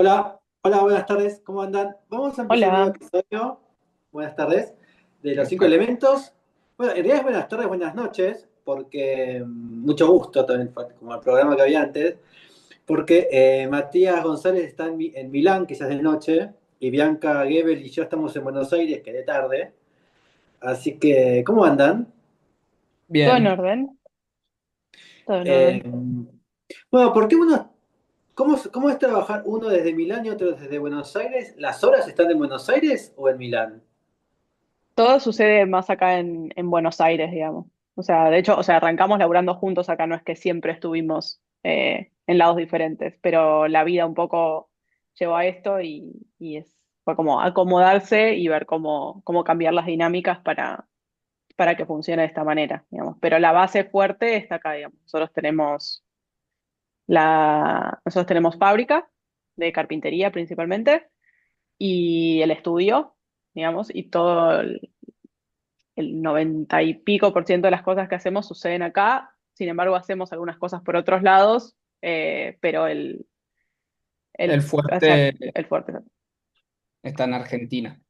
Hola, hola, buenas tardes, ¿cómo andan? Vamos a empezar un nuevo Hola, episodio, buenas tardes, de los cinco perfecto. elementos. Bueno, en realidad es buenas tardes, buenas noches, porque mucho gusto también, como el programa que había antes, porque Matías González está en Milán, quizás de noche, y Bianca Gebel y yo estamos en Buenos Aires, que de tarde. Así que, ¿cómo andan? ¿Todo en Bien, orden? Todo en Eh, orden. bueno, ¿por qué cómo es trabajar uno desde Milán y otro desde Buenos Aires? ¿Las horas están en Buenos Aires o en Milán? Todo sucede más acá en Buenos Aires, digamos. O sea, de hecho, o sea, arrancamos laburando juntos acá, no es que siempre estuvimos en lados diferentes, pero la vida un poco llevó a esto fue como acomodarse y ver cómo cambiar las dinámicas para que funcione de esta manera, digamos. Pero la base fuerte está acá, digamos. Nosotros tenemos fábrica de carpintería principalmente y el estudio, digamos, y todo el 90 y pico% de las cosas que hacemos suceden acá. Sin embargo, hacemos algunas cosas por otros lados, pero el o sea, fuerte el fuerte. está en Argentina.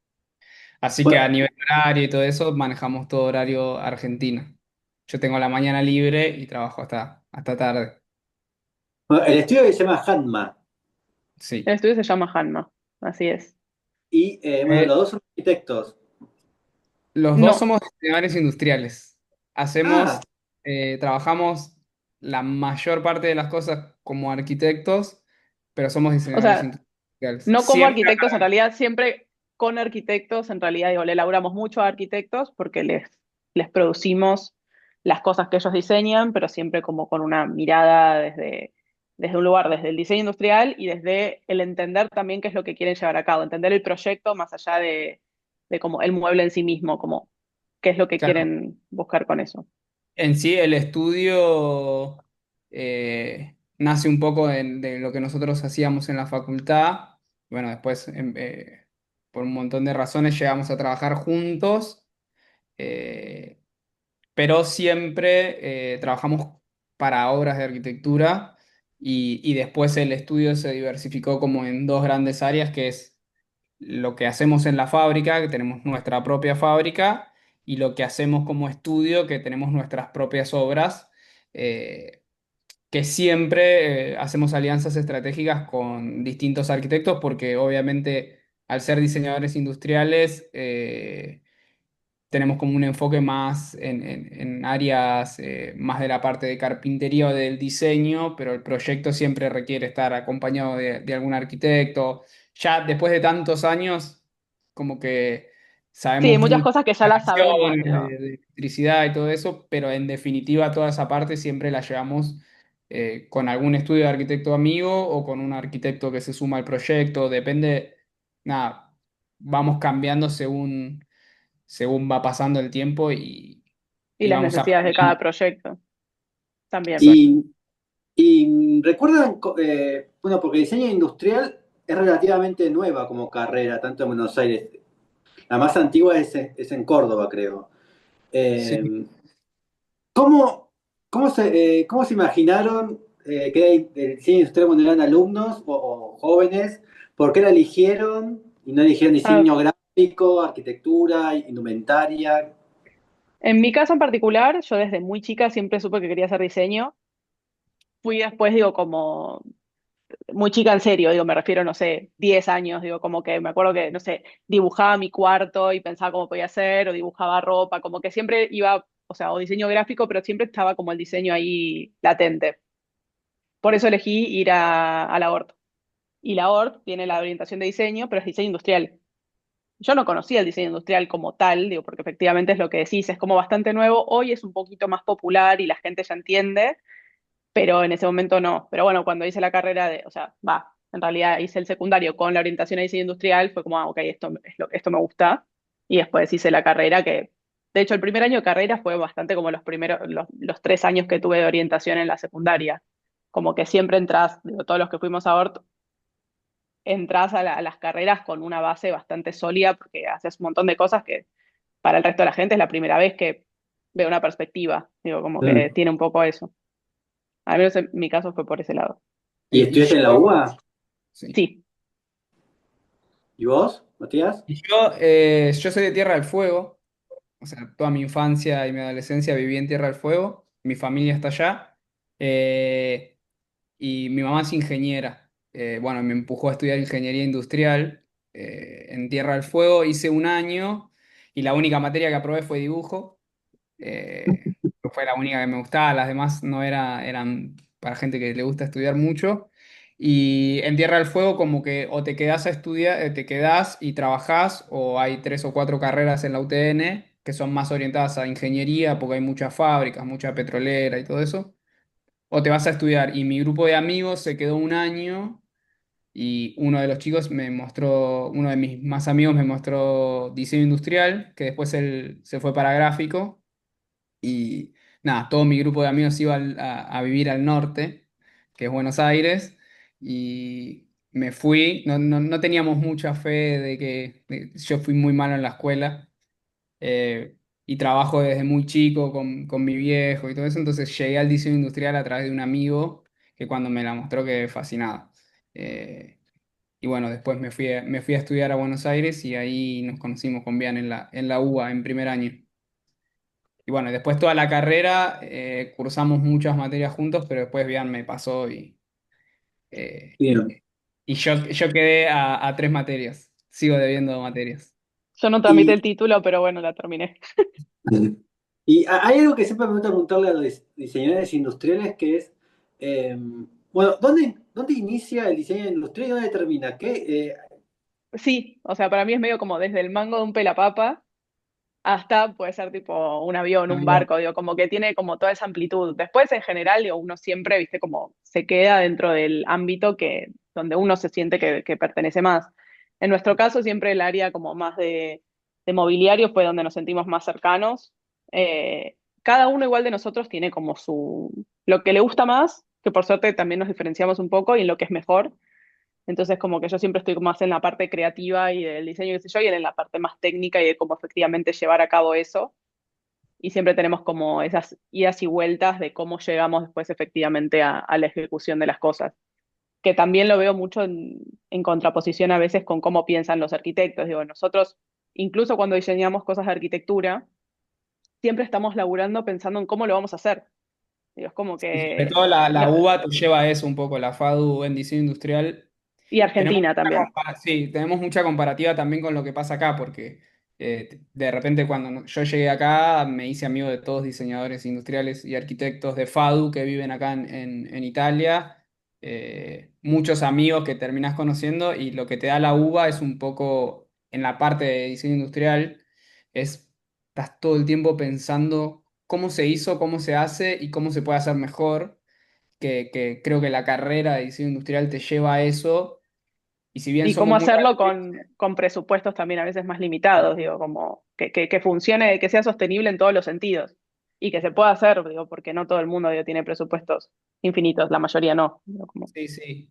Así que a Bueno, nivel horario y todo eso, manejamos todo horario Argentina. Yo tengo la mañana libre y trabajo hasta tarde. bueno, el estudio se llama Hanma El Sí. estudio se llama Hanma, así es. y bueno, Eh, los dos son arquitectos. los dos No, somos diseñadores industriales. Ah, Hacemos, trabajamos la mayor parte de las cosas como arquitectos, pero somos o diseñadores sea, industriales. no como Siempre, arquitectos, en realidad siempre con arquitectos, en realidad digo, le laburamos mucho a arquitectos porque les producimos las cosas que ellos diseñan, pero siempre como con una mirada desde un lugar, desde el diseño industrial y desde el entender también qué es lo que quieren llevar a cabo, entender el proyecto más allá de como el mueble en sí mismo, como qué es lo que claro, quieren buscar con eso. en sí, el estudio nace un poco de lo que nosotros hacíamos en la facultad. Bueno, después, por un montón de razones, llegamos a trabajar juntos, eh, pero siempre trabajamos para obras de arquitectura y después el estudio se diversificó como en dos grandes áreas, que es lo que hacemos en la fábrica, que tenemos nuestra propia fábrica, y lo que hacemos como estudio, que tenemos nuestras propias obras, eh, que siempre hacemos alianzas estratégicas con distintos arquitectos, porque obviamente al ser diseñadores industriales, tenemos como un enfoque más en áreas más de la parte de carpintería o del diseño, pero el proyecto siempre requiere estar acompañado de algún arquitecto. Ya después de tantos años, como que Sí, hay sabemos muchas mucho cosas que ya de las sabemos, conexiones, digo. de electricidad y todo eso, pero en definitiva toda esa parte siempre la llevamos con algún estudio de arquitecto amigo o con un arquitecto que se suma al proyecto, depende, nada, vamos cambiando según va pasando el tiempo Y y las vamos necesidades de aprendiendo. cada proyecto también. Exacto. y, y recuerdan, bueno, porque diseño industrial es relativamente nueva como carrera, tanto en Buenos Aires. La más antigua es en Córdoba, creo. Sí. Eh, ¿cómo se imaginaron que era el diseño industrial cuando eran alumnos o jóvenes? ¿Por qué la eligieron y no eligieron Ah, diseño gráfico, arquitectura, indumentaria? en mi caso en particular, yo desde muy chica siempre supe que quería hacer diseño. Fui después, digo, como muy chica en serio, digo, me refiero, no sé, 10 años, digo, como que me acuerdo que, no sé, dibujaba mi cuarto y pensaba cómo podía hacer, o dibujaba ropa, como que siempre iba, o sea, o diseño gráfico, pero siempre estaba como el diseño ahí latente. Por eso elegí ir a la ORT. Y la ORT tiene la orientación de diseño, pero es diseño industrial. Yo no conocía el diseño industrial como tal, digo, porque efectivamente es lo que decís, es como bastante nuevo, hoy es un poquito más popular y la gente ya entiende, pero en ese momento no. Pero bueno, cuando hice la carrera de, o sea, en realidad hice el secundario con la orientación a diseño industrial, fue como, ok, esto me gusta, y después hice la carrera que, de hecho, el primer año de carrera fue bastante como los 3 años que tuve de orientación en la secundaria, como que siempre entras, digo, todos los que fuimos a ORT, entras a las carreras con una base bastante sólida porque haces un montón de cosas que para el resto de la gente es la primera vez que ve una perspectiva. Digo, como que Mm. tiene un poco eso. Al menos en mi caso fue por ese lado. ¿Y Y estudiaste en la yo, UBA? sí. Sí. ¿Y vos, Matías? Y yo soy de Tierra del Fuego, o sea, toda mi infancia y mi adolescencia viví en Tierra del Fuego, mi familia está allá, eh, y mi mamá es ingeniera. Bueno, me empujó a estudiar ingeniería industrial en Tierra del Fuego, hice un año y la única materia que aprobé fue dibujo. Fue la única que me gustaba, las demás no eran para gente que le gusta estudiar mucho. Y en Tierra del Fuego como que o te quedás a estudiar, te quedás y trabajás, o hay 3 o 4 carreras en la UTN que son más orientadas a ingeniería, porque hay muchas fábricas, mucha petrolera y todo eso, o te vas a estudiar. Y mi grupo de amigos se quedó un año y uno de los chicos me mostró, uno de mis más amigos me mostró diseño industrial, que después él se fue para gráfico. Y nada, todo mi grupo de amigos iba a vivir al norte, que es Buenos Aires, y me fui. No teníamos mucha fe yo fui muy malo en la escuela, y trabajo desde muy chico con mi viejo y todo eso, entonces llegué al diseño industrial a través de un amigo que cuando me la mostró quedé fascinado. Eh, y bueno, después me fui a estudiar a Buenos Aires y ahí nos conocimos con Bian en la UBA en primer año. Y bueno, después toda la carrera cursamos muchas materias juntos, pero después Bian me pasó eh, Bien. y yo quedé a 3 materias. Sigo debiendo materias. Yo no tramité Y, el título, pero bueno, la terminé. hay algo que siempre me gusta preguntarle a los diseñadores industriales que es, eh, bueno, ¿dónde inicia el diseño industrial y dónde termina? Sí, o sea, para mí es medio como desde el mango de un pelapapa hasta puede ser tipo un avión, un Avión. barco, digo, como que tiene como toda esa amplitud. Después, en general, digo, uno siempre, viste, como se queda dentro del ámbito donde uno se siente que pertenece más. En nuestro caso, siempre el área como más de mobiliario fue donde nos sentimos más cercanos. Cada uno igual de nosotros tiene como lo que le gusta más, que por suerte también nos diferenciamos un poco y en lo que es mejor. Entonces, como que yo siempre estoy más en la parte creativa y del diseño, qué sé yo, y él en la parte más técnica y de cómo efectivamente llevar a cabo eso. Y siempre tenemos como esas idas y vueltas de cómo llegamos después efectivamente a la ejecución de las cosas. Que también lo veo mucho en contraposición a veces con cómo piensan los arquitectos. Digo, nosotros, incluso cuando diseñamos cosas de arquitectura, siempre estamos laburando pensando en cómo lo vamos a hacer. Digo, es como Y sobre que... todo la no- UBA te lleva a eso un poco, la FADU en diseño industrial. y Tenemos Argentina también. sí, tenemos mucha comparativa también con lo que pasa acá, porque de repente cuando yo llegué acá me hice amigo de todos diseñadores industriales y arquitectos de FADU que viven acá en Italia. Muchos amigos que terminás conociendo, y lo que te da la UBA es un poco en la parte de diseño industrial, estás todo el tiempo pensando cómo se hizo, cómo se hace y cómo se puede hacer mejor, que creo que la carrera de diseño industrial te lleva a eso. Y si bien Y cómo somos muy hacerlo parecidos, con presupuestos también a veces más limitados, digo, como que funcione, que sea sostenible en todos los sentidos. Y que se pueda hacer, digo, porque no todo el mundo, digo, tiene presupuestos infinitos, la mayoría no. Digo, como... sí, sí.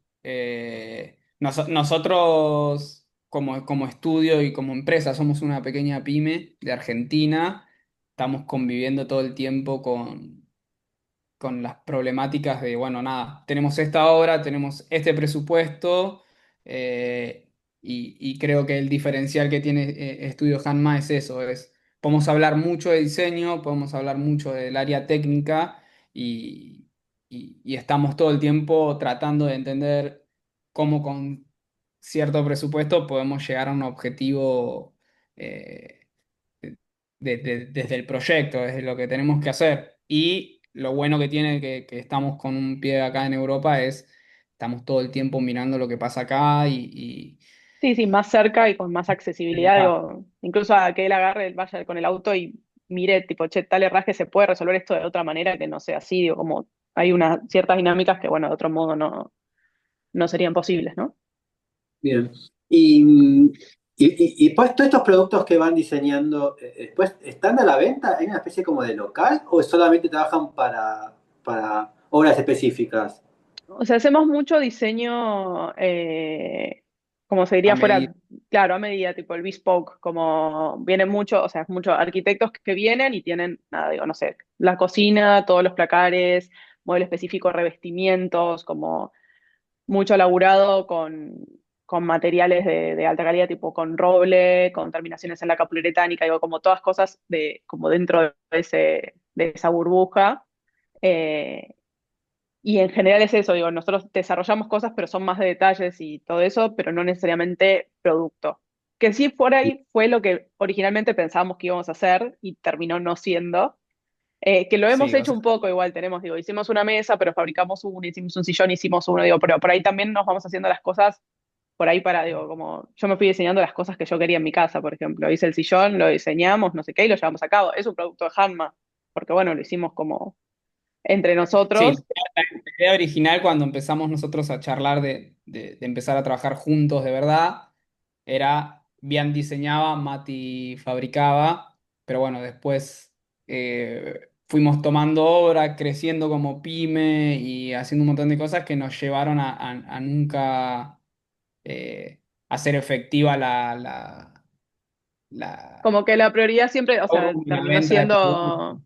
Nosotros como estudio y como empresa somos una pequeña pyme de Argentina. Estamos conviviendo todo el tiempo con las problemáticas de, bueno, nada, tenemos esta obra, tenemos este presupuesto, y creo que el diferencial que tiene Estudio Hanma es eso, podemos hablar mucho de diseño, podemos hablar mucho del área técnica, y estamos todo el tiempo tratando de entender cómo con cierto presupuesto podemos llegar a un objetivo, eh, desde el proyecto, desde lo que tenemos que hacer. Y lo bueno que tiene que estamos con un pie acá en Europa es, estamos todo el tiempo mirando lo que pasa acá Sí, sí, más cerca y con más accesibilidad, Exacto. digo, incluso a que él agarre, vaya con el auto y mire, tipo, che, tal herraje se puede resolver esto de otra manera que no sea así, digo, como hay unas ciertas dinámicas que, bueno, de otro modo no serían posibles, ¿no? Bien. Y pues todos estos productos que van diseñando, después, ¿están a la venta? ¿Hay una especie como de local o solamente trabajan para obras específicas? O sea, hacemos mucho diseño, como se A diría medida. fuera, claro, a medida, tipo el bespoke, como vienen mucho, o sea, muchos arquitectos que vienen y tienen, nada, digo, no sé, la cocina, todos los placares, mueble específico, revestimientos, como mucho laburado con materiales de alta calidad, tipo con roble, con terminaciones en la poliuretánica, digo, como todas cosas como dentro de esa burbuja. Eh, y en general es eso, digo, nosotros desarrollamos cosas, pero son más de detalles y todo eso, pero no necesariamente producto. Que sí, por ahí fue lo que originalmente pensábamos que íbamos a hacer y terminó no siendo. Que lo hemos Sí, o hecho sea, un poco igual, digo, hicimos una mesa, pero fabricamos uno, hicimos un sillón, hicimos uno, digo, pero por ahí también nos vamos haciendo las cosas por ahí digo, como yo me fui diseñando las cosas que yo quería en mi casa, por ejemplo. Hice el sillón, lo diseñamos, no sé qué, y lo llevamos a cabo. Es un producto de Hanma, porque bueno, lo hicimos como entre sí, nosotros. la idea original cuando empezamos nosotros a charlar de empezar a trabajar juntos de verdad, era Bian diseñaba, Mati fabricaba, pero bueno, después fuimos tomando obra, creciendo como pyme y haciendo un montón de cosas que nos llevaron a nunca hacer efectiva la Como que la prioridad siempre, o sea, la terminó venta de productos. siendo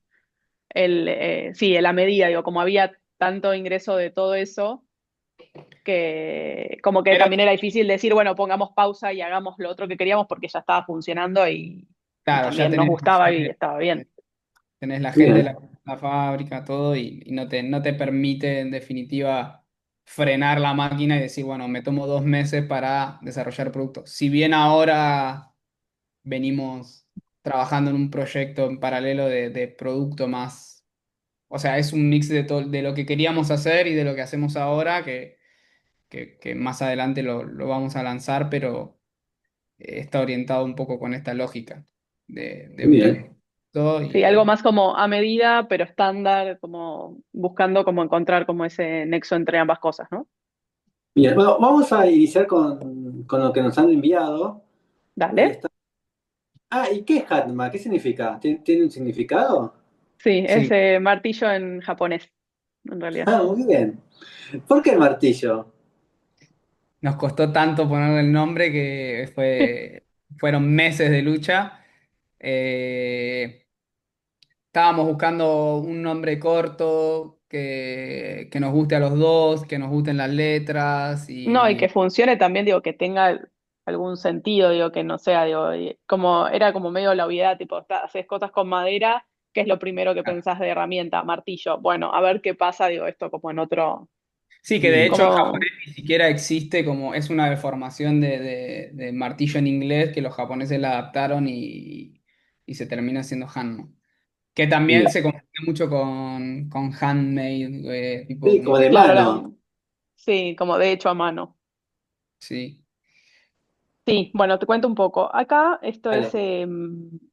sí, la medida, digo, como había tanto ingreso de todo eso, que como que Pero también era difícil decir, bueno, pongamos pausa y hagamos lo otro que queríamos porque ya estaba funcionando y claro, ya también nos tenés gustaba y estaba bien. tenés la gente, Bien. la fábrica, todo, y no te permite en definitiva frenar la máquina y decir, bueno, me tomo 2 meses para desarrollar productos. Si bien ahora venimos trabajando en un proyecto en paralelo de producto más, o sea, es un mix de lo que queríamos hacer y de lo que hacemos ahora, que más adelante lo vamos a lanzar, pero está orientado un poco con esta lógica de Bien. todo y Sí, algo de... más como a medida, pero estándar, como buscando como encontrar como ese nexo entre ambas cosas, ¿no? Bien. Bueno, vamos a iniciar con lo que nos han enviado. Ahí Dale. está. Ah, ¿y qué es Hatma? ¿Qué significa? ¿Tiene un significado? Sí, es Sí, martillo en japonés, en realidad. Ah, muy bien. ¿Por qué el martillo? nos costó tanto ponerle el nombre que fueron meses de lucha. Eh, estábamos buscando un nombre corto que nos guste a los dos, que nos gusten las letras No, y que y funcione también, digo, que tenga algún sentido, digo, que no sea, digo, como era como medio la obviedad, tipo, haces cosas con madera, ¿qué es lo primero que pensás de herramienta? Martillo. Bueno, a ver qué pasa, digo, esto como en otro, sí, que de Mm. hecho en como, japonés ni siquiera existe como es una deformación de martillo en inglés que los japoneses la adaptaron y se termina siendo hanmo. Que también Bien. se confunde mucho con handmade, tipo Sí, como de claro, mano. sí, como de hecho a mano. sí. Sí, bueno, te cuento un poco. Acá esto es Dale.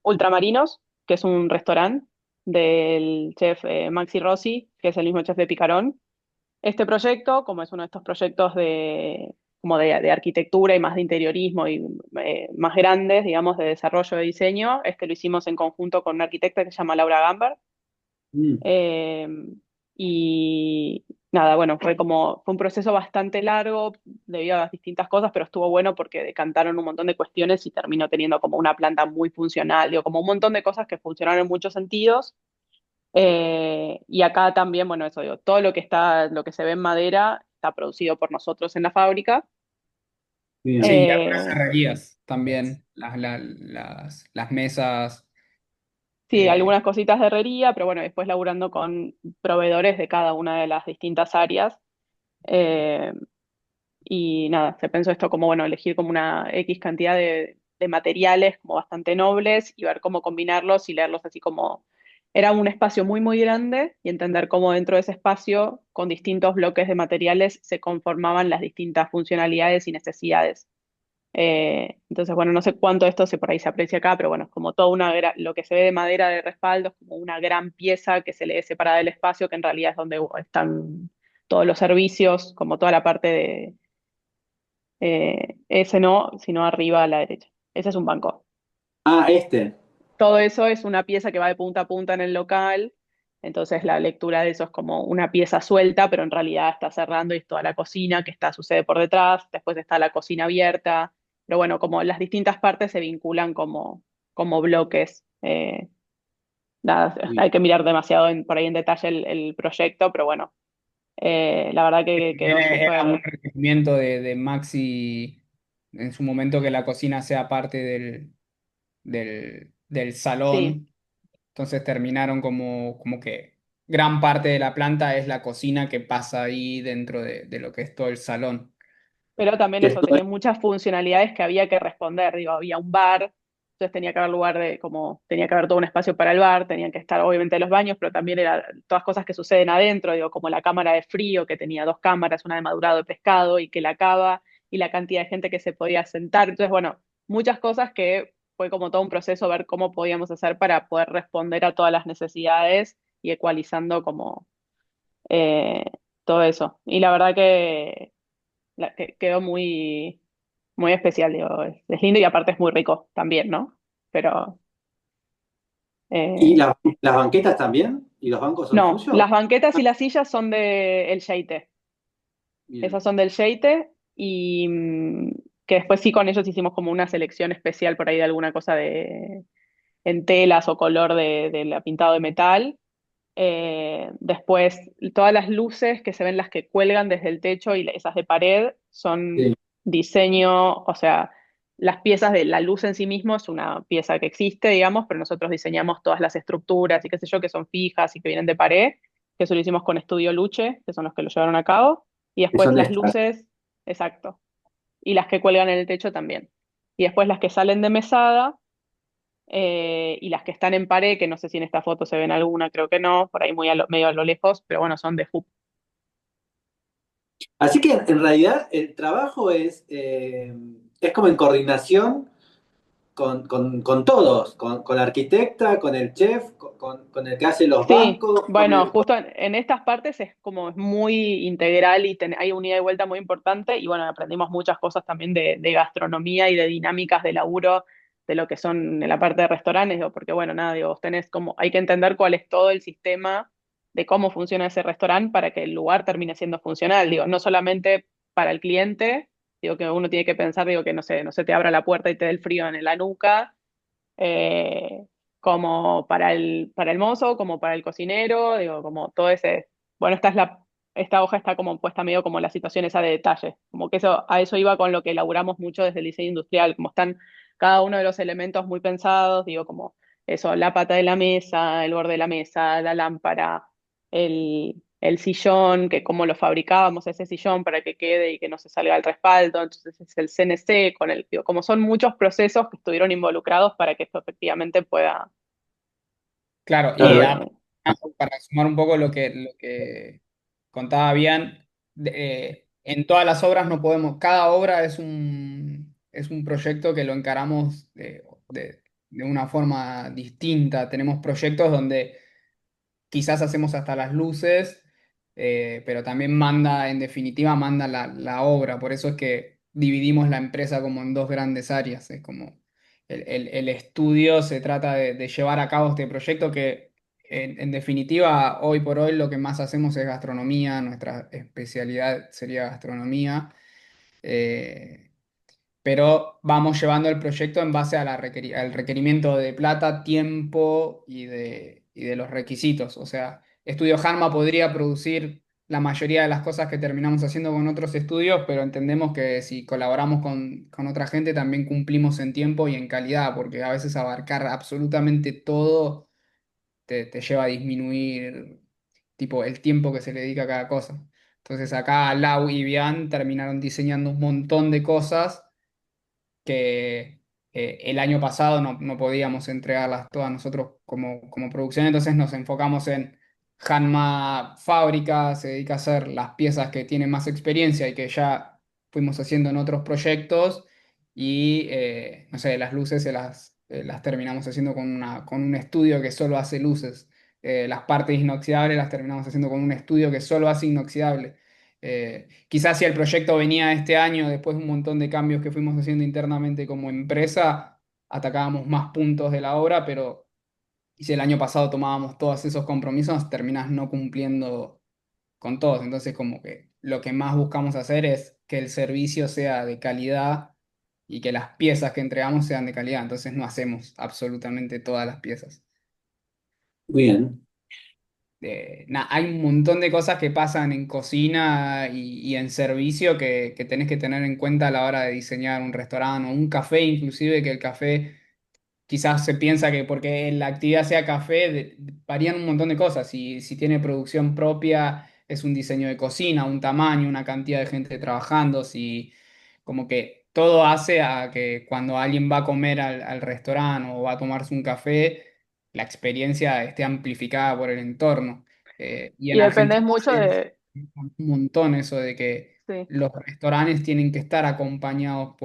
Ultramarinos, que es un restaurante del chef Maxi Rossi, que es el mismo chef de Picarón. Este proyecto, como es uno de estos proyectos como de arquitectura y más de interiorismo y más grandes, digamos, de desarrollo de diseño, este lo hicimos en conjunto con una arquitecta que se llama Laura Gamber. Mm. Eh, y nada, bueno, fue un proceso bastante largo debido a las distintas cosas, pero estuvo bueno porque decantaron un montón de cuestiones y terminó teniendo como una planta muy funcional, digo, como un montón de cosas que funcionaron en muchos sentidos. Y acá también, bueno, eso digo, todo lo que se ve en madera está producido por nosotros en la fábrica. Bien. Sí, y algunas Eh, herrerías también, las mesas. sí, eh, algunas cositas de herrería, pero bueno, después laburando con proveedores de cada una de las distintas áreas. Eh, y nada, se pensó esto como, bueno, elegir como una X cantidad de materiales como bastante nobles y ver cómo combinarlos y leerlos así como... Era un espacio muy, muy grande y entender cómo dentro de ese espacio, con distintos bloques de materiales, se conformaban las distintas funcionalidades y necesidades. Entonces, bueno, no sé cuánto esto se por ahí se aprecia acá, pero bueno, es como toda lo que se ve de madera de respaldo, es como una gran pieza que se le separada del espacio, que en realidad es donde están todos los servicios, como toda la parte de ese no, sino arriba a la derecha. Ese es un banco. Ah, este. Todo eso es una pieza que va de punta a punta en el local. Entonces la lectura de eso es como una pieza suelta, pero en realidad está cerrando y es toda la cocina sucede por detrás. Después está la cocina abierta. Pero bueno, como las distintas partes se vinculan como bloques. Nada, Bien. hay que mirar demasiado por ahí en detalle el proyecto, pero bueno, la verdad que quedó Era un súper. requerimiento de Maxi en su momento que la cocina sea parte del Sí. salón. Entonces terminaron como que gran parte de la planta es la cocina que pasa ahí dentro de lo que es todo el salón. Pero también Que eso, esto tenía muchas funcionalidades que había que responder. Digo, había un bar, entonces tenía que haber lugar de, como, tenía que haber todo un espacio para el bar, tenían que estar obviamente los baños, pero también era todas cosas que suceden adentro, digo, como la cámara de frío, que tenía dos cámaras, una de madurado de pescado y que la cava, y la cantidad de gente que se podía sentar. Entonces, bueno, muchas cosas que fue como todo un proceso ver cómo podíamos hacer para poder responder a todas las necesidades y ecualizando como eh, todo eso. Y la verdad que quedó muy, muy especial, digo, es lindo y aparte es muy rico también, ¿no? Pero ¿y eh, las banquetas también? ¿Y los bancos son no, suyos? las banquetas y las sillas son de El Sheite, esas Bien. son del Sheite y que después sí con ellos hicimos como una selección especial por ahí de alguna cosa de en telas o color de la pintado de metal. Después, todas las luces que se ven, las que cuelgan desde el techo y esas de pared, son Sí, diseño, o sea, las piezas de la luz en sí mismo es una pieza que existe, digamos, pero nosotros diseñamos todas las estructuras y qué sé yo, que son fijas y que vienen de pared, que eso lo hicimos con Estudio Luche, que son los que lo llevaron a cabo, y que después son de las esta. luces, exacto, y las que cuelgan en el techo también. Y después las que salen de mesada y las que están en pared, que no sé si en esta foto se ven alguna, creo que no, por ahí muy medio a lo lejos, pero bueno, son de FUP. Así que en realidad el trabajo es como en coordinación con todos, con la arquitecta, con el chef, con el que hace los Sí, bancos, bueno, justo en estas partes es como es muy integral y hay un ida y vuelta muy importante y bueno, aprendimos muchas cosas también de gastronomía y de dinámicas de laburo de lo que son en la parte de restaurantes, digo, porque bueno, nada, digo, vos tenés como, hay que entender cuál es todo el sistema de cómo funciona ese restaurante para que el lugar termine siendo funcional, digo, no solamente para el cliente, digo que uno tiene que pensar, digo que no sé, no se te abra la puerta y te dé el frío en la nuca, eh, como para el mozo, como para el cocinero, digo, como todo ese, bueno, esta hoja está como puesta medio como la situación esa de detalle, como que eso, a eso iba con lo que elaboramos mucho desde el diseño industrial, como están cada uno de los elementos muy pensados, digo, como eso, la pata de la mesa, el borde de la mesa, la lámpara, el sillón, que cómo lo fabricábamos ese sillón para que quede y que no se salga al respaldo, entonces es el CNC con el, digo, como son muchos procesos que estuvieron involucrados para que esto efectivamente pueda, Claro, y eh, para sumar un poco lo que contaba bien, en todas las obras no podemos, cada obra es un proyecto que lo encaramos de una forma distinta. Tenemos proyectos donde quizás hacemos hasta las luces, pero también manda, en definitiva, manda la obra. Por eso es que dividimos la empresa como en dos grandes áreas. Es como el estudio se trata de llevar a cabo este proyecto que, en definitiva, hoy por hoy lo que más hacemos es gastronomía, nuestra especialidad sería gastronomía. Eh, pero vamos llevando el proyecto en base al requerimiento de plata, tiempo y de los requisitos. O sea, Estudio Harma podría producir la mayoría de las cosas que terminamos haciendo con otros estudios, pero entendemos que si colaboramos con otra gente también cumplimos en tiempo y en calidad, porque a veces abarcar absolutamente todo te lleva a disminuir tipo el tiempo que se le dedica a cada cosa. Entonces acá Lau y Bian terminaron diseñando un montón de cosas que el año pasado no podíamos entregarlas todas nosotros como producción, entonces nos enfocamos en Hanma Fábrica, se dedica a hacer las piezas que tienen más experiencia y que ya fuimos haciendo en otros proyectos y no sé, las luces las terminamos haciendo con un estudio que solo hace luces. Las partes inoxidables las terminamos haciendo con un estudio que solo hace inoxidable. Quizás si el proyecto venía este año, después de un montón de cambios que fuimos haciendo internamente como empresa, atacábamos más puntos de la obra, pero si el año pasado tomábamos todos esos compromisos, terminás no cumpliendo con todos. Entonces, como que lo que más buscamos hacer es que el servicio sea de calidad y que las piezas que entregamos sean de calidad. Entonces, no hacemos absolutamente todas las piezas. bien. hay un montón de cosas que pasan en cocina y en servicio que tenés que tener en cuenta a la hora de diseñar un restaurante o un café, inclusive que el café quizás se piensa que porque la actividad sea café, varían un montón de cosas. Si tiene producción propia, es un diseño de cocina, un tamaño, una cantidad de gente trabajando, si como que todo hace a que cuando alguien va a comer al restaurante o va a tomarse un café, la experiencia esté amplificada por el entorno. Y Y en dependés Argentina mucho es de, un montón eso de que sí, los restaurantes tienen que estar acompañados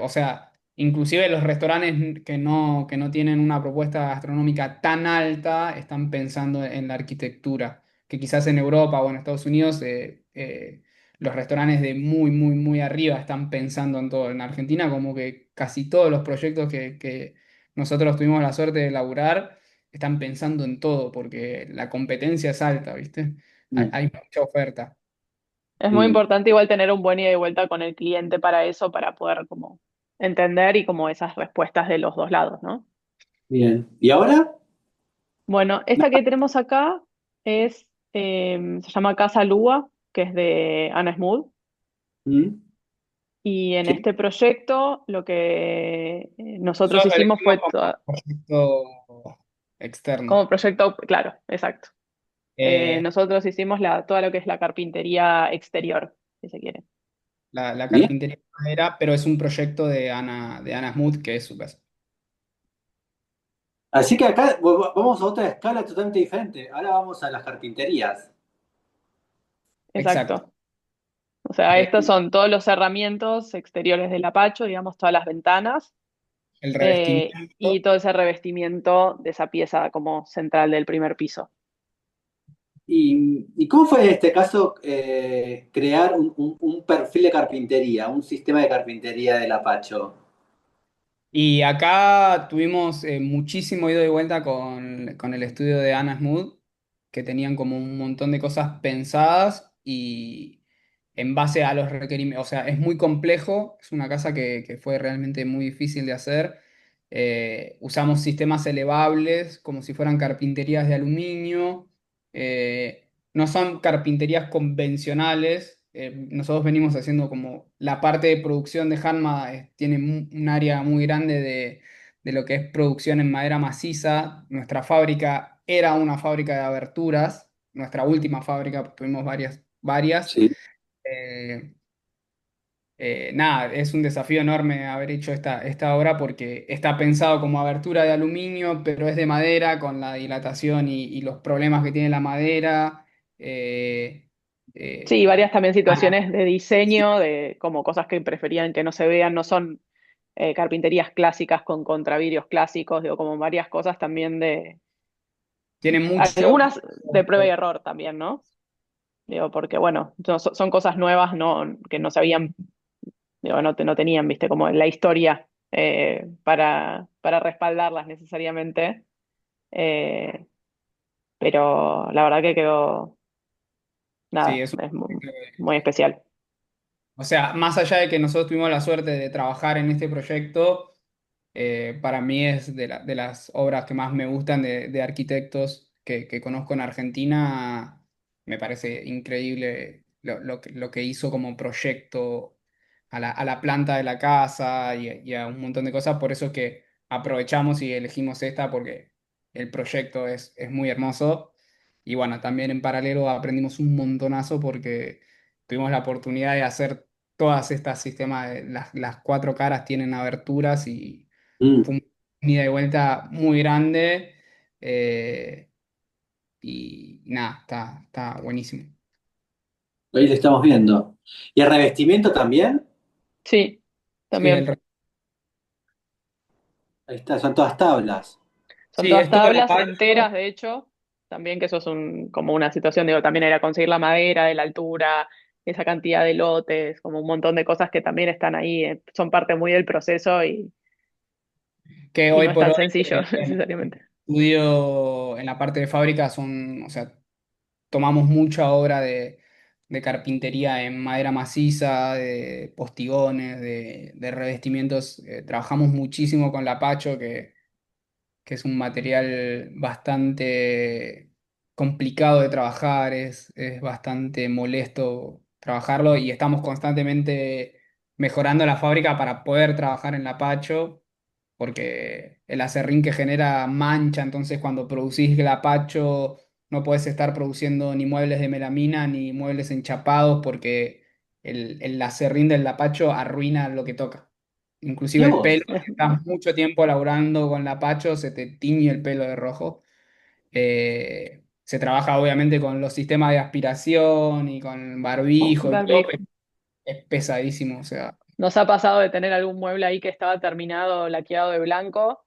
o sea, inclusive los restaurantes que no tienen una propuesta gastronómica tan alta están pensando en la arquitectura, que quizás en Europa o en Estados Unidos los restaurantes de muy, muy, muy arriba están pensando en todo. En Argentina como que casi todos los proyectos que nosotros tuvimos la suerte de elaborar están pensando en todo, porque la competencia es alta, ¿viste? Mm, Hay mucha oferta. es muy sí, importante igual tener un buen ida y vuelta con el cliente para eso, para poder como entender y como esas respuestas de los dos lados, ¿no? bien. ¿Y ahora? Bueno, esta que tenemos acá es, se llama Casa Lua, que es de Anna Smoot. Mm, Y en sí. este proyecto lo que nosotros Nosotros lo hicimos elegimos fue como proyecto externo. como proyecto, claro, exacto. Eh, Nosotros hicimos toda lo que es la carpintería exterior, si se quiere. la Bien. carpintería de madera, pero es un proyecto de Ana Smoot, que es su casa. Así que acá vamos a otra escala totalmente diferente. Ahora vamos a las carpinterías. Exacto. Exacto. O sea, Eh, estos son todos los cerramientos exteriores del apacho, digamos, todas las ventanas el y revestimiento. todo ese revestimiento de esa pieza como central del primer piso. Y cómo fue en este caso crear un perfil de carpintería, un sistema de carpintería del Apacho? Y acá tuvimos muchísimo ido y vuelta con el estudio de Anna Smoot, que tenían como un montón de cosas pensadas y en base a los requerimientos. O sea, es muy complejo, es una casa que fue realmente muy difícil de hacer. Usamos sistemas elevables como si fueran carpinterías de aluminio. No son carpinterías convencionales. Nosotros venimos haciendo como la parte de producción de Hanma tiene un área muy grande de lo que es producción en madera maciza. Nuestra fábrica era una fábrica de aberturas, nuestra última fábrica, tuvimos varias. Sí. Eh, Nada, es un desafío enorme haber hecho esta obra porque está pensado como abertura de aluminio, pero es de madera con la dilatación y los problemas que tiene la madera. Eh, Sí, varias eh, también nada, situaciones de diseño, de como cosas que preferían que no se vean, no son carpinterías clásicas con contravidrios clásicos, digo, como varias cosas también de, tiene mucho. algunas de prueba y error también, ¿no? Digo, porque bueno, son cosas nuevas no, que no sabían, digo, no tenían, viste, como la historia para respaldarlas necesariamente. Eh, pero la verdad que quedó, Sí, nada, es un es muy, proyecto muy especial. o sea, más allá de que nosotros tuvimos la suerte de trabajar en este proyecto, para mí es de las obras que más me gustan de arquitectos que conozco en Argentina. Me parece increíble lo que hizo como proyecto a la planta de la casa y a un montón de cosas. Por eso es que aprovechamos y elegimos esta porque el proyecto es muy hermoso. Y bueno, también en paralelo aprendimos un montonazo porque tuvimos la oportunidad de hacer todas estas sistemas, las cuatro caras tienen aberturas y Mm, fue un ida y vuelta muy grande. eh, y nada, está buenísimo. ahí lo estamos viendo. ¿Y el revestimiento también? Sí, Sí, también. Ahí está, son todas tablas. Son sí, todas es todo el tablas apacho. enteras, de hecho. También que eso es como una situación, digo, también era conseguir la madera, de la altura, esa cantidad de lotes, como un montón de cosas que también están ahí, son parte muy del proceso Que y hoy no es por tan hoy sencillo en el necesariamente. estudio, en la parte de fábrica, o sea, tomamos mucha obra de carpintería en madera maciza, de postigones, de revestimientos. Trabajamos muchísimo con la Pacho, que es un material bastante. complicado de trabajar, es bastante molesto trabajarlo y estamos constantemente mejorando la fábrica para poder trabajar en la Pacho, porque el acerrín que genera mancha, entonces cuando producís lapacho no puedes estar produciendo ni muebles de melamina ni muebles enchapados porque el acerrín del lapacho arruina lo que toca. Inclusive el pelo, Dios, si estás mucho tiempo laburando con lapacho, se te tiñe el pelo de rojo. Se trabaja obviamente con los sistemas de aspiración y con barbijo y todo, barbijo. pero es pesadísimo, o sea. Nos ha pasado de tener algún mueble ahí que estaba terminado, laqueado de blanco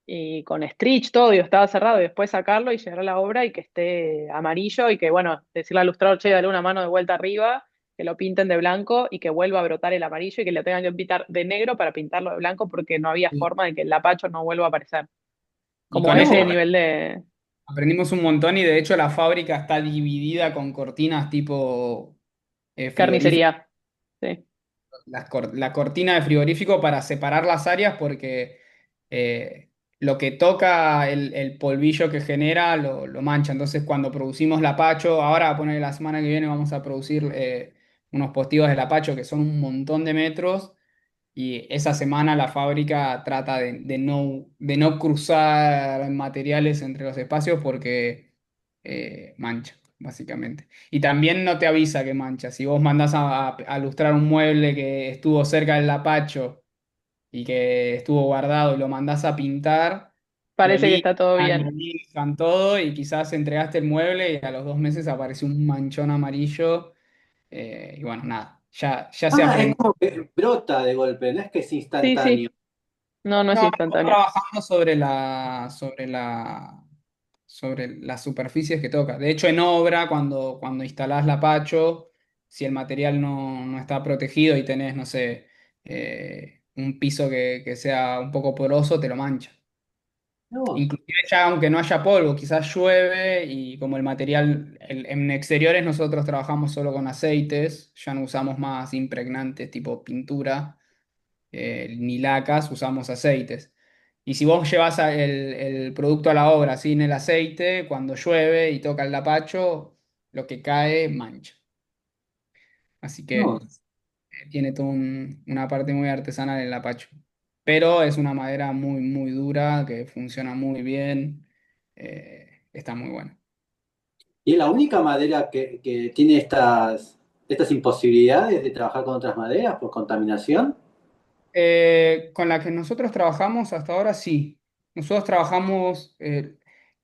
y con stitch, todo, y estaba cerrado, y después sacarlo y llegar a la obra y que esté amarillo y que, bueno, decirle al ilustrador, che, dale una mano de vuelta arriba, que lo pinten de blanco y que vuelva a brotar el amarillo y que le tengan que pintar de negro para pintarlo de blanco porque no había Y, forma de que el lapacho no vuelva a aparecer. y Como con eso ese nivel de aprendimos un montón y de hecho la fábrica está dividida con cortinas tipo frigorífico, carnicería. Sí. la cortina de frigorífico para separar las áreas porque lo que toca el polvillo que genera lo mancha. Entonces cuando producimos lapacho, ahora a poner la semana que viene vamos a producir unos postigos de lapacho que son un montón de metros. Y esa semana la fábrica trata de no cruzar materiales entre los espacios porque mancha, básicamente. Y también no te avisa que mancha. Si vos mandás a lustrar un mueble que estuvo cerca del lapacho y que estuvo guardado y lo mandás a pintar, Parece que está todo lo bien. lijan todo y quizás entregaste el mueble y a los 2 meses apareció un manchón amarillo. Y bueno, nada, ya se es aprendió. como que brota de golpe, no es que es Sí, instantáneo. sí. No, no es No, estamos instantáneo. trabajando sobre las superficies que toca. De hecho, en obra, cuando instalás la Pacho, si el material no está protegido y tenés, no sé, un piso que sea un poco poroso, te lo mancha. No, Inclusive ya aunque no haya polvo, quizás llueve y como el material en exteriores nosotros trabajamos solo con aceites, ya no usamos más impregnantes tipo pintura ni lacas, usamos aceites. Y si vos llevas el producto a la obra sin el aceite, cuando llueve y toca el lapacho, lo que cae mancha. Así no. que tiene toda una parte muy artesanal el lapacho. Pero es una madera muy, muy dura, que funciona muy bien. Está muy buena. Y es la única madera que tiene estas imposibilidades de trabajar con otras maderas por contaminación. Con la que nosotros trabajamos hasta ahora, sí. Nosotros trabajamos,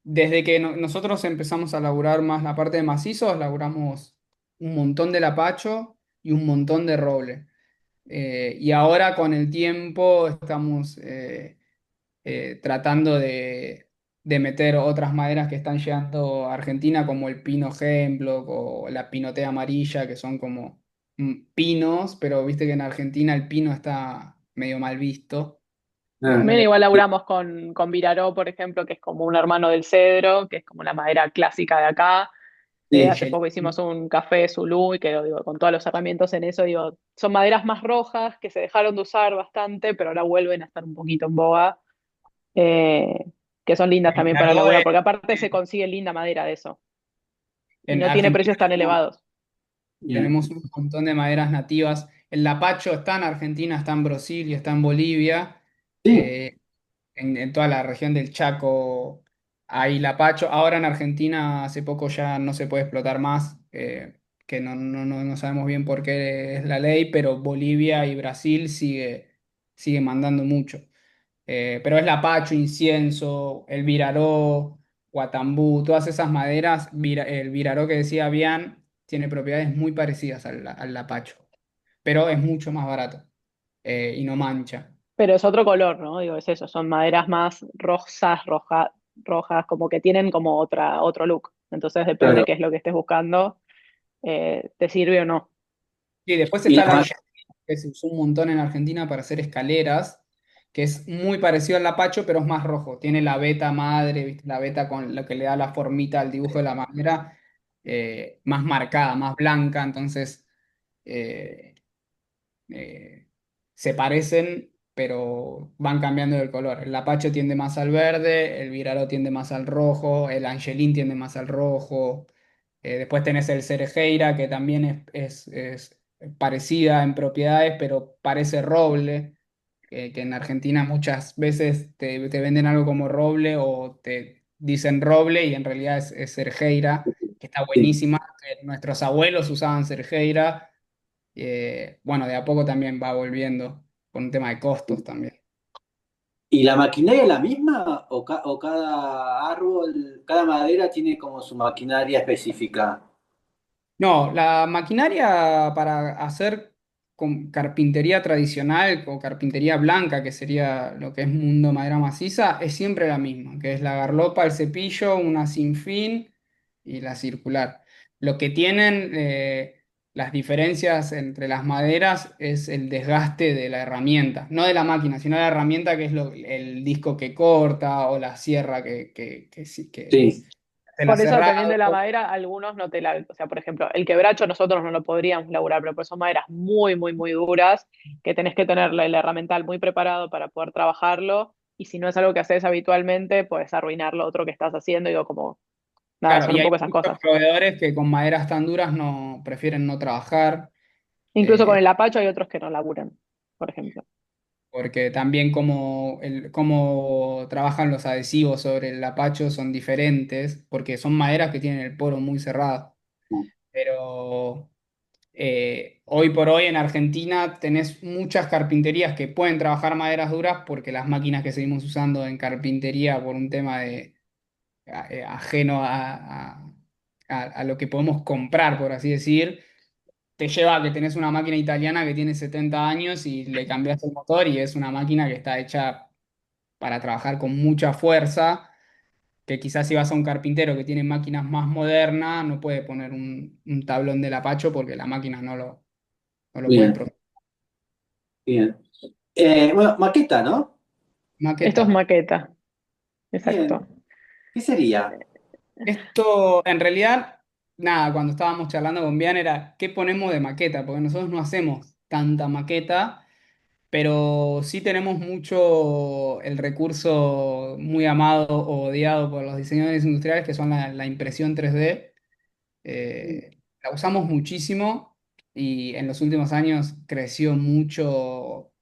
desde que nosotros empezamos a laburar más la parte de macizos, laburamos un montón de lapacho y un montón de roble. Y ahora con el tiempo estamos tratando de meter otras maderas que están llegando a Argentina, como el pino hemlock o la pinotea amarilla, que son como pinos, pero viste que en Argentina el pino está medio mal visto. Ah, No También le- igual laburamos con Viraró, por ejemplo, que es como un hermano del cedro, que es como la madera clásica de acá. sí. Hace poco hicimos un café Zulú y que digo, con todos los herramientas en eso, digo, son maderas más rojas que se dejaron de usar bastante, pero ahora vuelven a estar un poquito en boga, eh, que son lindas también para Claro, laburar, porque aparte se consigue linda madera de eso y en no tiene Argentina precios tan elevados. Bien. tenemos un montón de maderas nativas. El lapacho está en Argentina, está en Brasil y está en Bolivia. Sí. Eh, en toda la región del Chaco hay lapacho. Ahora en Argentina hace poco ya no se puede explotar más, que no sabemos bien por qué es la ley, pero Bolivia y Brasil sigue mandando mucho. Pero es lapacho, incienso, el viraró, guatambú, todas esas maderas, el viraró que decía Bian, tiene propiedades muy parecidas al lapacho, pero es mucho más barato y no mancha. Pero es otro color, ¿no? Digo, es eso, son maderas más rosas, rojas, como que tienen como otro look. Entonces depende Claro. qué es lo que estés buscando, te sirve o no. Y después Y está la la ma- Angel, que se usó un montón en Argentina para hacer escaleras, que es muy parecido al Lapacho, pero es más rojo. Tiene la veta madre, ¿viste? La veta con lo que le da la formita al dibujo de la madera, más marcada, más blanca. Entonces, eh, se parecen, pero van cambiando de color. El Lapacho tiende más al verde, el Viralo tiende más al rojo, el Angelín tiende más al rojo. Después tenés el Cerejeira, que también es parecida en propiedades, pero parece roble, que en Argentina muchas veces te venden algo como roble o te dicen roble y en realidad es Cerejeira, que está Sí. buenísima. Nuestros abuelos usaban Cerejeira. Bueno, de a poco también va volviendo por un tema de costos también. ¿Y la maquinaria es la misma o cada árbol, cada madera tiene como su maquinaria específica? No, la maquinaria para hacer carpintería tradicional o carpintería blanca, que sería lo que es mundo madera maciza, es siempre la misma, que es la garlopa, el cepillo, una sin fin y la circular. Lo que tienen las diferencias entre las maderas es el desgaste de la herramienta, no de la máquina, sino de la herramienta que es el disco que corta o la sierra que Sí, se la Por eso, dependiendo de cerrado. la madera, algunos no te la. O sea, por ejemplo, el quebracho nosotros no lo podríamos laburar, pero pues son maderas muy, muy, muy duras, que tenés que tener el herramental muy preparado para poder trabajarlo. Y si no es algo que haces habitualmente, puedes arruinar lo otro que estás haciendo. Digo, como, nada, Claro, son y un hay poco esas muchos cosas. proveedores que con maderas tan duras no prefieren no trabajar, Incluso con eh, el apacho hay otros que no laburan, por ejemplo. porque también como trabajan los adhesivos sobre el lapacho son diferentes, porque son maderas que tienen el poro muy cerrado. Pero hoy por hoy en Argentina tenés muchas carpinterías que pueden trabajar maderas duras porque las máquinas que seguimos usando en carpintería por un tema ajeno a lo que podemos comprar, por así decir, te lleva a que tenés una máquina italiana que tiene 70 años y le cambias el motor y es una máquina que está hecha para trabajar con mucha fuerza, que quizás si vas a un carpintero que tiene máquinas más modernas, no puede poner un tablón de lapacho porque la máquina no lo puede bien, procesar. bien. Bueno, maqueta, ¿no? Esto es Maqueta. maqueta, Bien. exacto. ¿Qué sería? Esto, en realidad, nada, cuando estábamos charlando con Bian era, ¿qué ponemos de maqueta? Porque nosotros no hacemos tanta maqueta. Pero sí tenemos mucho el recurso muy amado o odiado por los diseñadores industriales, que son la impresión 3D. La usamos muchísimo y en los últimos años creció mucho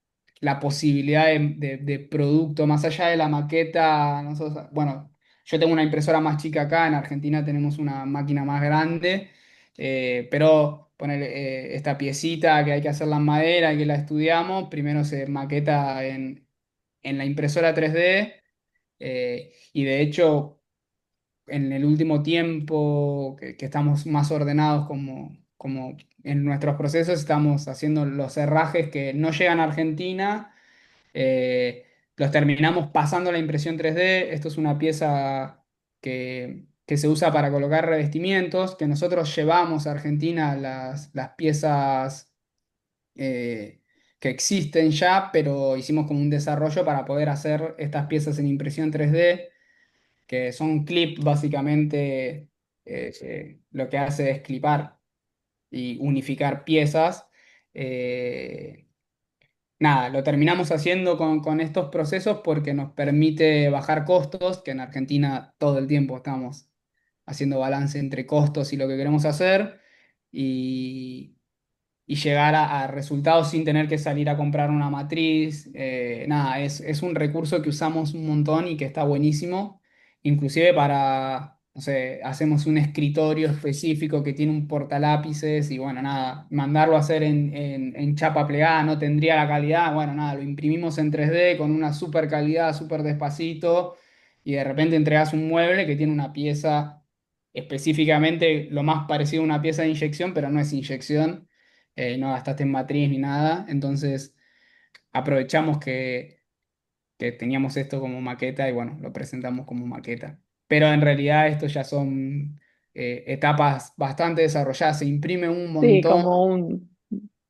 la posibilidad de producto, más allá de la maqueta. Nosotros, bueno, yo tengo una impresora más chica acá, en Argentina tenemos una máquina más grande, pero poner esta piecita que hay que hacerla en madera y que la estudiamos, primero se maqueta en la impresora 3D. Y de hecho en el último tiempo que estamos más ordenados como en nuestros procesos, estamos haciendo los herrajes que no llegan a Argentina, los terminamos pasando a la impresión 3D. Esto es una pieza que se usa para colocar revestimientos, que nosotros llevamos a Argentina las piezas que existen ya, pero hicimos como un desarrollo para poder hacer estas piezas en impresión 3D que son clip básicamente, lo que hace es clipar y unificar piezas. Eh, Nada, lo terminamos haciendo con estos procesos porque nos permite bajar costos, que en Argentina todo el tiempo estamos haciendo balance entre costos y lo que queremos hacer. Y, y llegar a resultados sin tener que salir a comprar una matriz. Nada, es un recurso que usamos un montón y que está buenísimo, inclusive para, no sé, hacemos un escritorio específico que tiene un portalápices y bueno, nada, mandarlo a hacer en chapa plegada no tendría la calidad, bueno, nada, lo imprimimos en 3D con una super calidad, súper despacito y de repente entregas un mueble que tiene una pieza específicamente lo más parecido a una pieza de inyección, pero no es inyección, no gastaste en matriz ni nada, entonces aprovechamos que teníamos esto como maqueta y bueno, lo presentamos como maqueta. Pero en realidad esto ya son etapas bastante desarrolladas, se imprime un Sí, montón, como un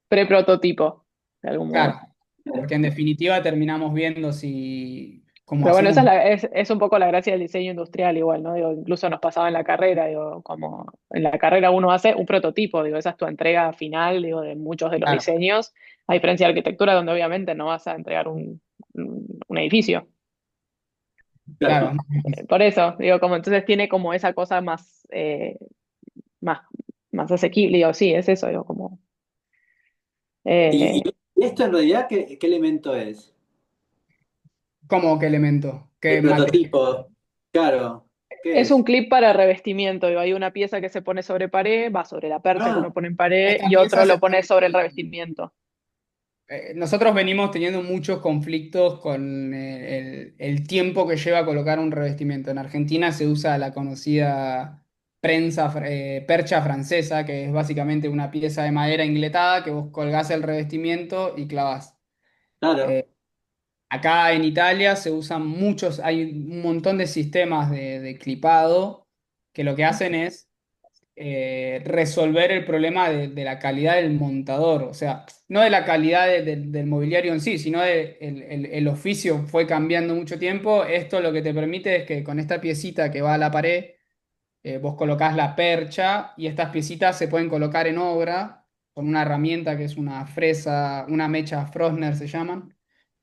pre-prototipo, de algún claro, modo. porque en definitiva terminamos viendo si como Pero bueno, esa hacemos. es un poco la gracia del diseño industrial igual, ¿no? Digo, incluso nos pasaba en la carrera, digo, como en la carrera uno hace un prototipo, digo, esa es tu entrega final, digo, de muchos de los Claro, diseños, a diferencia de arquitectura, donde obviamente no vas a entregar un edificio. Claro. claro. Por eso, digo, como entonces tiene como esa cosa más, más, más asequible, digo, sí, es eso, digo, como... ¿Y eh, esto en realidad qué elemento es? ¿Cómo qué elemento? ¿Qué El material? prototipo. Claro. ¿Qué Es un es? clip para revestimiento, digo, hay una pieza que se pone sobre pared, va sobre la percha que Ah, uno pone en pared Estas y otro piezas se lo pone pueden. sobre el revestimiento. Nosotros venimos teniendo muchos conflictos con el tiempo que lleva a colocar un revestimiento. En Argentina se usa la conocida percha francesa, que es básicamente una pieza de madera ingletada que vos colgás el revestimiento y clavás. claro. Eh, Acá en Italia se usan muchos, hay un montón de sistemas de clipado que lo que hacen es resolver el problema de la calidad del montador, o sea, no de la calidad del mobiliario en sí, sino de el oficio fue cambiando mucho tiempo. Esto lo que te permite es que con esta piecita que va a la pared, vos colocás la percha y estas piecitas se pueden colocar en obra con una herramienta que es una fresa, una mecha Frosner se llaman.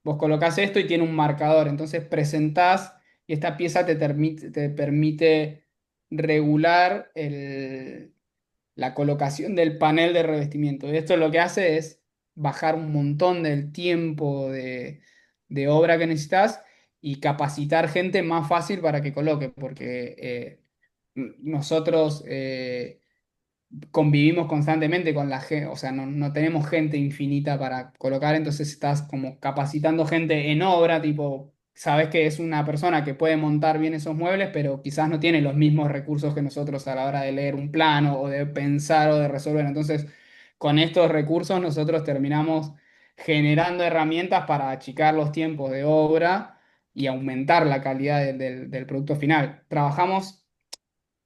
Vos colocás esto y tiene un marcador, entonces presentás y esta pieza te permite regular la colocación del panel de revestimiento. Y esto lo que hace es bajar un montón del tiempo de obra que necesitas y capacitar gente más fácil para que coloque, porque nosotros convivimos constantemente con la gente, o sea, no tenemos gente infinita para colocar, entonces estás como capacitando gente en obra, tipo, sabes que es una persona que puede montar bien esos muebles, pero quizás no tiene los mismos recursos que nosotros a la hora de leer un plano o de pensar o de resolver. Entonces, con estos recursos nosotros terminamos generando herramientas para achicar los tiempos de obra y aumentar la calidad del producto final. Trabajamos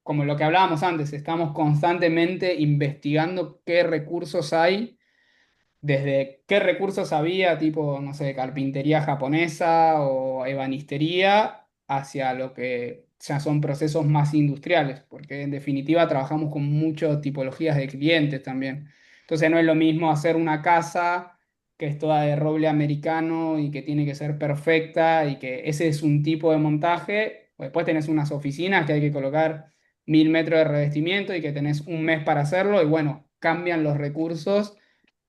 como lo que hablábamos antes, estamos constantemente investigando qué recursos hay, desde qué recursos había, tipo, no sé, carpintería japonesa o ebanistería, hacia lo que ya son procesos más industriales, porque en definitiva trabajamos con muchas tipologías de clientes también. Entonces no es lo mismo hacer una casa que es toda de roble americano y que tiene que ser perfecta y que ese es un tipo de montaje. O después tenés unas oficinas que hay que colocar 1000 metros de revestimiento y que tenés un mes para hacerlo y bueno, cambian los recursos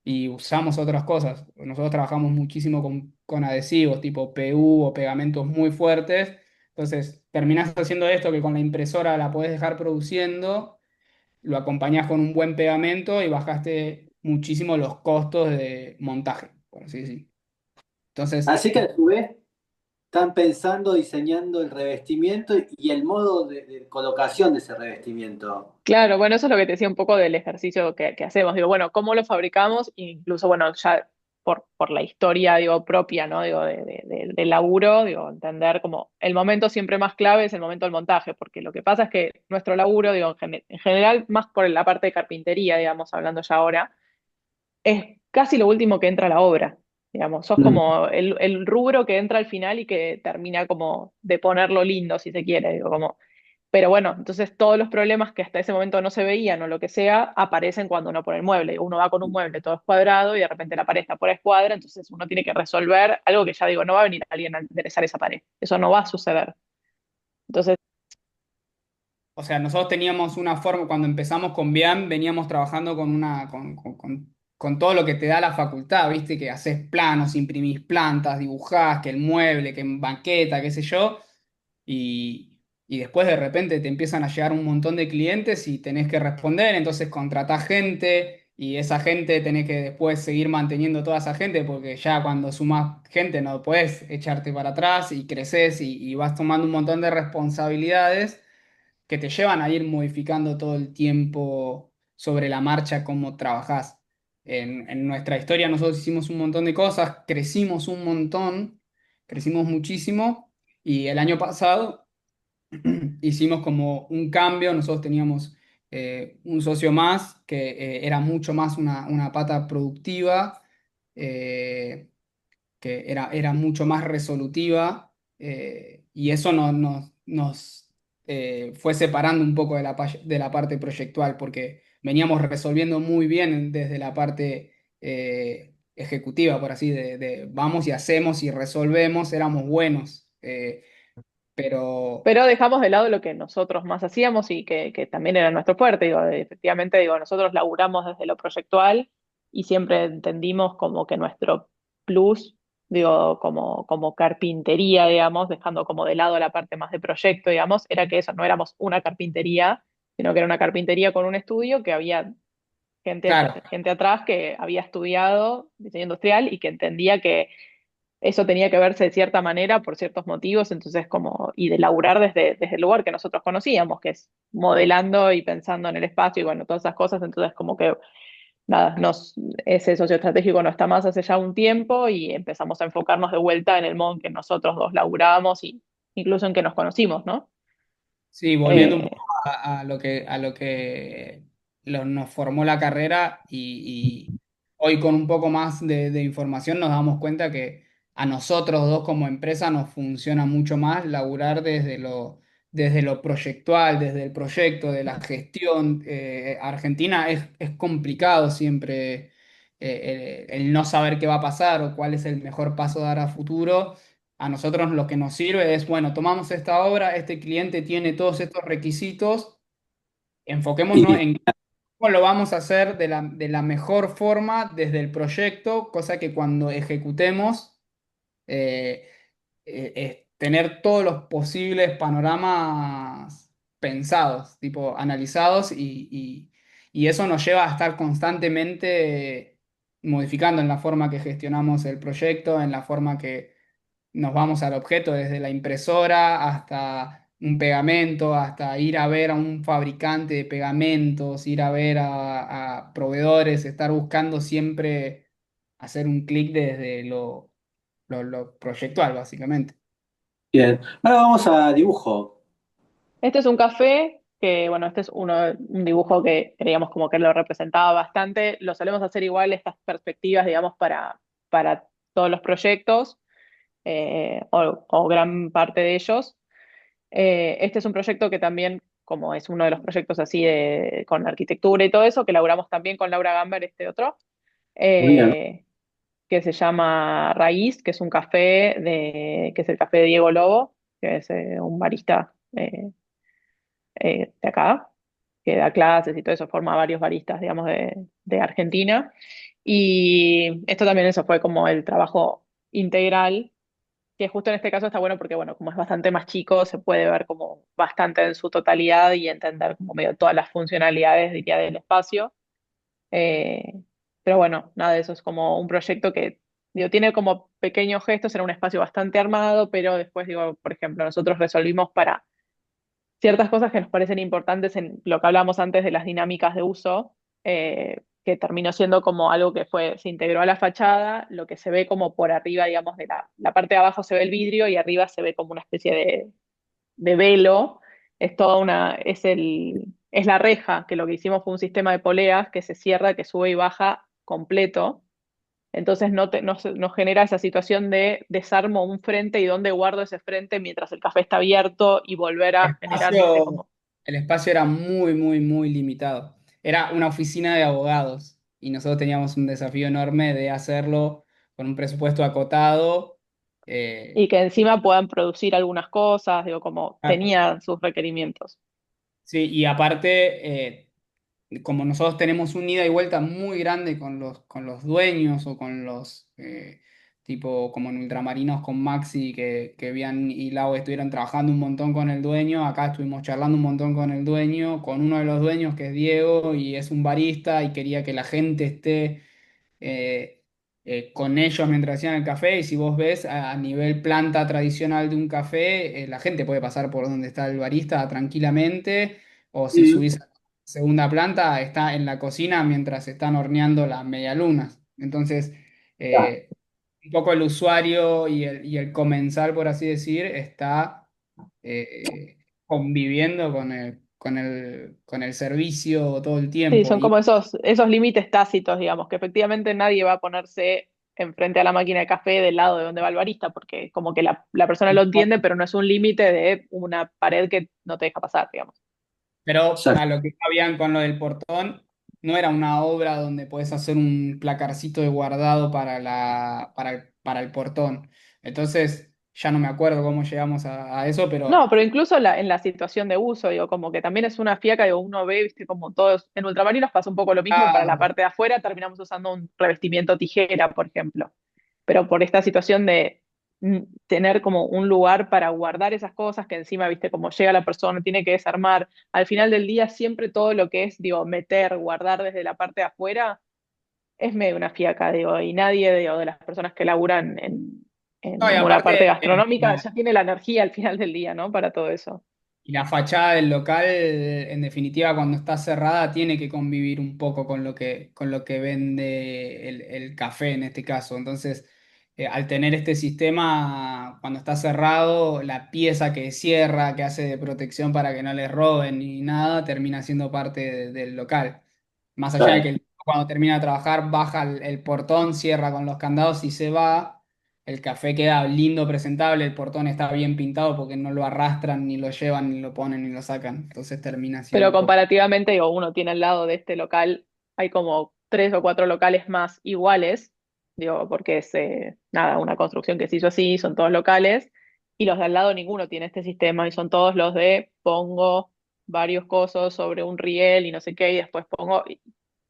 y usamos otras cosas. Nosotros trabajamos muchísimo con adhesivos tipo PU o pegamentos muy fuertes. Entonces, terminás haciendo esto que con la impresora la podés dejar produciendo, lo acompañás con un buen pegamento y bajaste muchísimo los costos de montaje, por así decirlo. Entonces, Así que a su vez están pensando, diseñando el revestimiento y el modo de colocación de ese revestimiento. Claro, bueno, eso es lo que te decía un poco del ejercicio que hacemos. Digo, bueno, ¿cómo lo fabricamos? E incluso, bueno, ya por la historia, digo, propia, ¿no? Digo, del laburo, digo, entender como el momento siempre más clave es el momento del montaje, porque lo que pasa es que nuestro laburo, digo, en general, más por la parte de carpintería, digamos, hablando ya ahora, es casi lo último que entra a la obra. Digamos, sos Mm. como el rubro que entra al final y que termina como de ponerlo lindo, si se quiere, digo, como pero bueno, entonces todos los problemas que hasta ese momento no se veían o lo que sea, aparecen cuando uno pone el mueble. Uno va con un mueble todo es cuadrado y de repente la pared está por escuadra, entonces uno tiene que resolver algo que ya digo, no va a venir alguien a enderezar esa pared. Eso no va a suceder. Entonces, o sea, nosotros teníamos una forma, cuando empezamos con BIAM, veníamos trabajando con todo lo que te da la facultad, ¿viste? Que haces planos, imprimís plantas, dibujás, que el mueble, que en banqueta, qué sé yo. Y después de repente te empiezan a llegar un montón de clientes y tenés que responder, entonces contratás gente y esa gente tenés que después seguir manteniendo toda esa gente porque ya cuando sumás gente no podés echarte para atrás y creces y vas tomando un montón de responsabilidades que te llevan a ir modificando todo el tiempo sobre la marcha cómo trabajás. En nuestra historia nosotros hicimos un montón de cosas, crecimos un montón, crecimos muchísimo y el año pasado hicimos como un cambio, nosotros teníamos un socio más que era mucho más una pata productiva, eh, que era mucho más resolutiva, y eso nos fue separando un poco de la parte proyectual, porque veníamos resolviendo muy bien desde la parte ejecutiva, por así, de vamos y hacemos y resolvemos, éramos buenos, pero Pero dejamos de lado lo que nosotros más hacíamos y que también era nuestro fuerte. Digo, efectivamente, digo, nosotros laburamos desde lo proyectual y siempre entendimos como que nuestro plus, digo, como carpintería, digamos, dejando como de lado la parte más de proyecto, digamos, era que eso, no éramos una carpintería, sino que era una carpintería con un estudio que había claro. gente atrás que había estudiado diseño industrial y que entendía que eso tenía que verse de cierta manera por ciertos motivos, entonces como, y de laburar desde el lugar que nosotros conocíamos, que es modelando y pensando en el espacio y bueno, todas esas cosas, entonces como que nada, ese socio estratégico no está más hace ya un tiempo y empezamos a enfocarnos de vuelta en el modo en que nosotros dos laburábamos y incluso en que nos conocimos, ¿no? Sí, volviendo un Eh, poco a lo que nos formó la carrera y hoy con un poco más de información nos damos cuenta que a nosotros dos como empresa nos funciona mucho más laburar desde lo proyectual, desde el proyecto, de la gestión. Argentina es complicado siempre el no saber qué va a pasar o cuál es el mejor paso a dar a futuro. A nosotros lo que nos sirve es, bueno, tomamos esta obra, este cliente tiene todos estos requisitos, enfoquémonos Y en cómo lo vamos a hacer de la mejor forma desde el proyecto, cosa que cuando ejecutemos, eh, tener todos los posibles panoramas pensados, tipo analizados, y eso nos lleva a estar constantemente modificando en la forma que gestionamos el proyecto, en la forma que nos vamos al objeto, desde la impresora hasta un pegamento, hasta ir a ver a un fabricante de pegamentos, ir a ver a proveedores, estar buscando siempre hacer un clic desde lo proyectual, básicamente. bien, ahora vamos a dibujo. Este es un café que, bueno, este es un dibujo que creíamos como que lo representaba bastante. Lo solemos hacer igual, estas perspectivas, digamos, para todos los proyectos o gran parte de ellos. Este es un proyecto que también, como es uno de los proyectos así con arquitectura y todo eso, que elaboramos también con Laura Gamber, este otro, Muy bien. eh, que se llama Raíz, que es un café que es el café de Diego Lobo, que es un barista de acá, que da clases y todo eso, forma varios baristas, digamos, de Argentina. Y esto también eso fue como el trabajo integral, que justo en este caso está bueno porque, bueno, como es bastante más chico, se puede ver como bastante en su totalidad y entender como medio todas las funcionalidades, diría, del espacio. Eh, pero bueno, nada, de eso es como un proyecto que, digo, tiene como pequeños gestos, era un espacio bastante armado, pero después, digo, por ejemplo, nosotros resolvimos para ciertas cosas que nos parecen importantes en lo que hablamos antes de las dinámicas de uso, que terminó siendo como algo que se integró a la fachada, lo que se ve como por arriba, digamos, de la parte de abajo se ve el vidrio y arriba se ve como una especie de velo, es toda es la reja, que lo que hicimos fue un sistema de poleas que se cierra, que sube y baja completo. Entonces no genera esa situación de desarmo un frente y dónde guardo ese frente mientras el café está abierto y volver a generar, viste, Espacio, como. el espacio era muy, muy, muy limitado. Era una oficina de abogados y nosotros teníamos un desafío enorme de hacerlo con un presupuesto acotado. Y eh, que encima puedan producir algunas cosas, digo, como tenía sus requerimientos. Sí, y aparte, como nosotros tenemos un ida y vuelta muy grande con los dueños o con los, tipo como en Ultramarinos con Maxi, que Bian y Lau estuvieron trabajando un montón con el dueño, acá estuvimos charlando un montón con el dueño, con uno de los dueños que es Diego y es un barista y quería que la gente esté eh, con ellos mientras hacían el café. Y si vos ves a nivel planta tradicional de un café, la gente puede pasar por donde está el barista tranquilamente, o si Mm, subís a la segunda planta, está en la cocina mientras están horneando las medialunas. Entonces, ya. eh, un poco el usuario y el comensal, por así decir, está conviviendo con el servicio todo el Sí, tiempo. son como esos límites tácitos, digamos, que efectivamente nadie va a ponerse enfrente a la máquina de café del lado de donde va el barista, porque como que la persona lo entiende, pero no es un límite de una pared que no te deja pasar, digamos. Pero a Exacto. lo que habían con lo del portón, no era una obra donde podés hacer un placarcito de guardado para el portón. Entonces, ya no me acuerdo cómo llegamos a eso, No, pero pero incluso en la situación de uso, digo, como que también es una fiaca, digo, uno ve, viste, como todos, en ultramarinos pasa un poco lo mismo, para la ah, parte de afuera terminamos usando un revestimiento tijera, por ejemplo. Pero por esta situación de tener como un lugar para guardar esas cosas que encima, viste, como llega la persona, tiene que desarmar, al final del día siempre todo lo que es, digo, meter, guardar desde la parte de afuera, es medio una fiaca, digo, y nadie, digo, de las personas que laburan no, y en una parte aparte, gastronómica ya tiene la energía al final del día, ¿no? Para todo eso. y la fachada del local, en definitiva, cuando está cerrada, tiene que convivir un poco con lo que vende el café en este caso. Entonces, al tener este sistema, cuando está cerrado, la pieza que cierra, que hace de protección para que no les roben ni nada, termina siendo parte del local. Más allá de que Claro. cuando termina de trabajar, baja el portón, cierra con los candados y se va. El café queda lindo, presentable, el portón está bien pintado porque no lo arrastran, ni lo llevan, ni lo ponen, ni lo sacan. Entonces termina siendo Pero un poco. comparativamente, digo, uno tiene al lado de este local, hay como tres o cuatro locales más iguales, digo, porque es, nada, una construcción que se hizo así, son todos locales, y los de al lado ninguno tiene este sistema, y son todos los de pongo varios cosos sobre un riel y no sé qué, y después pongo,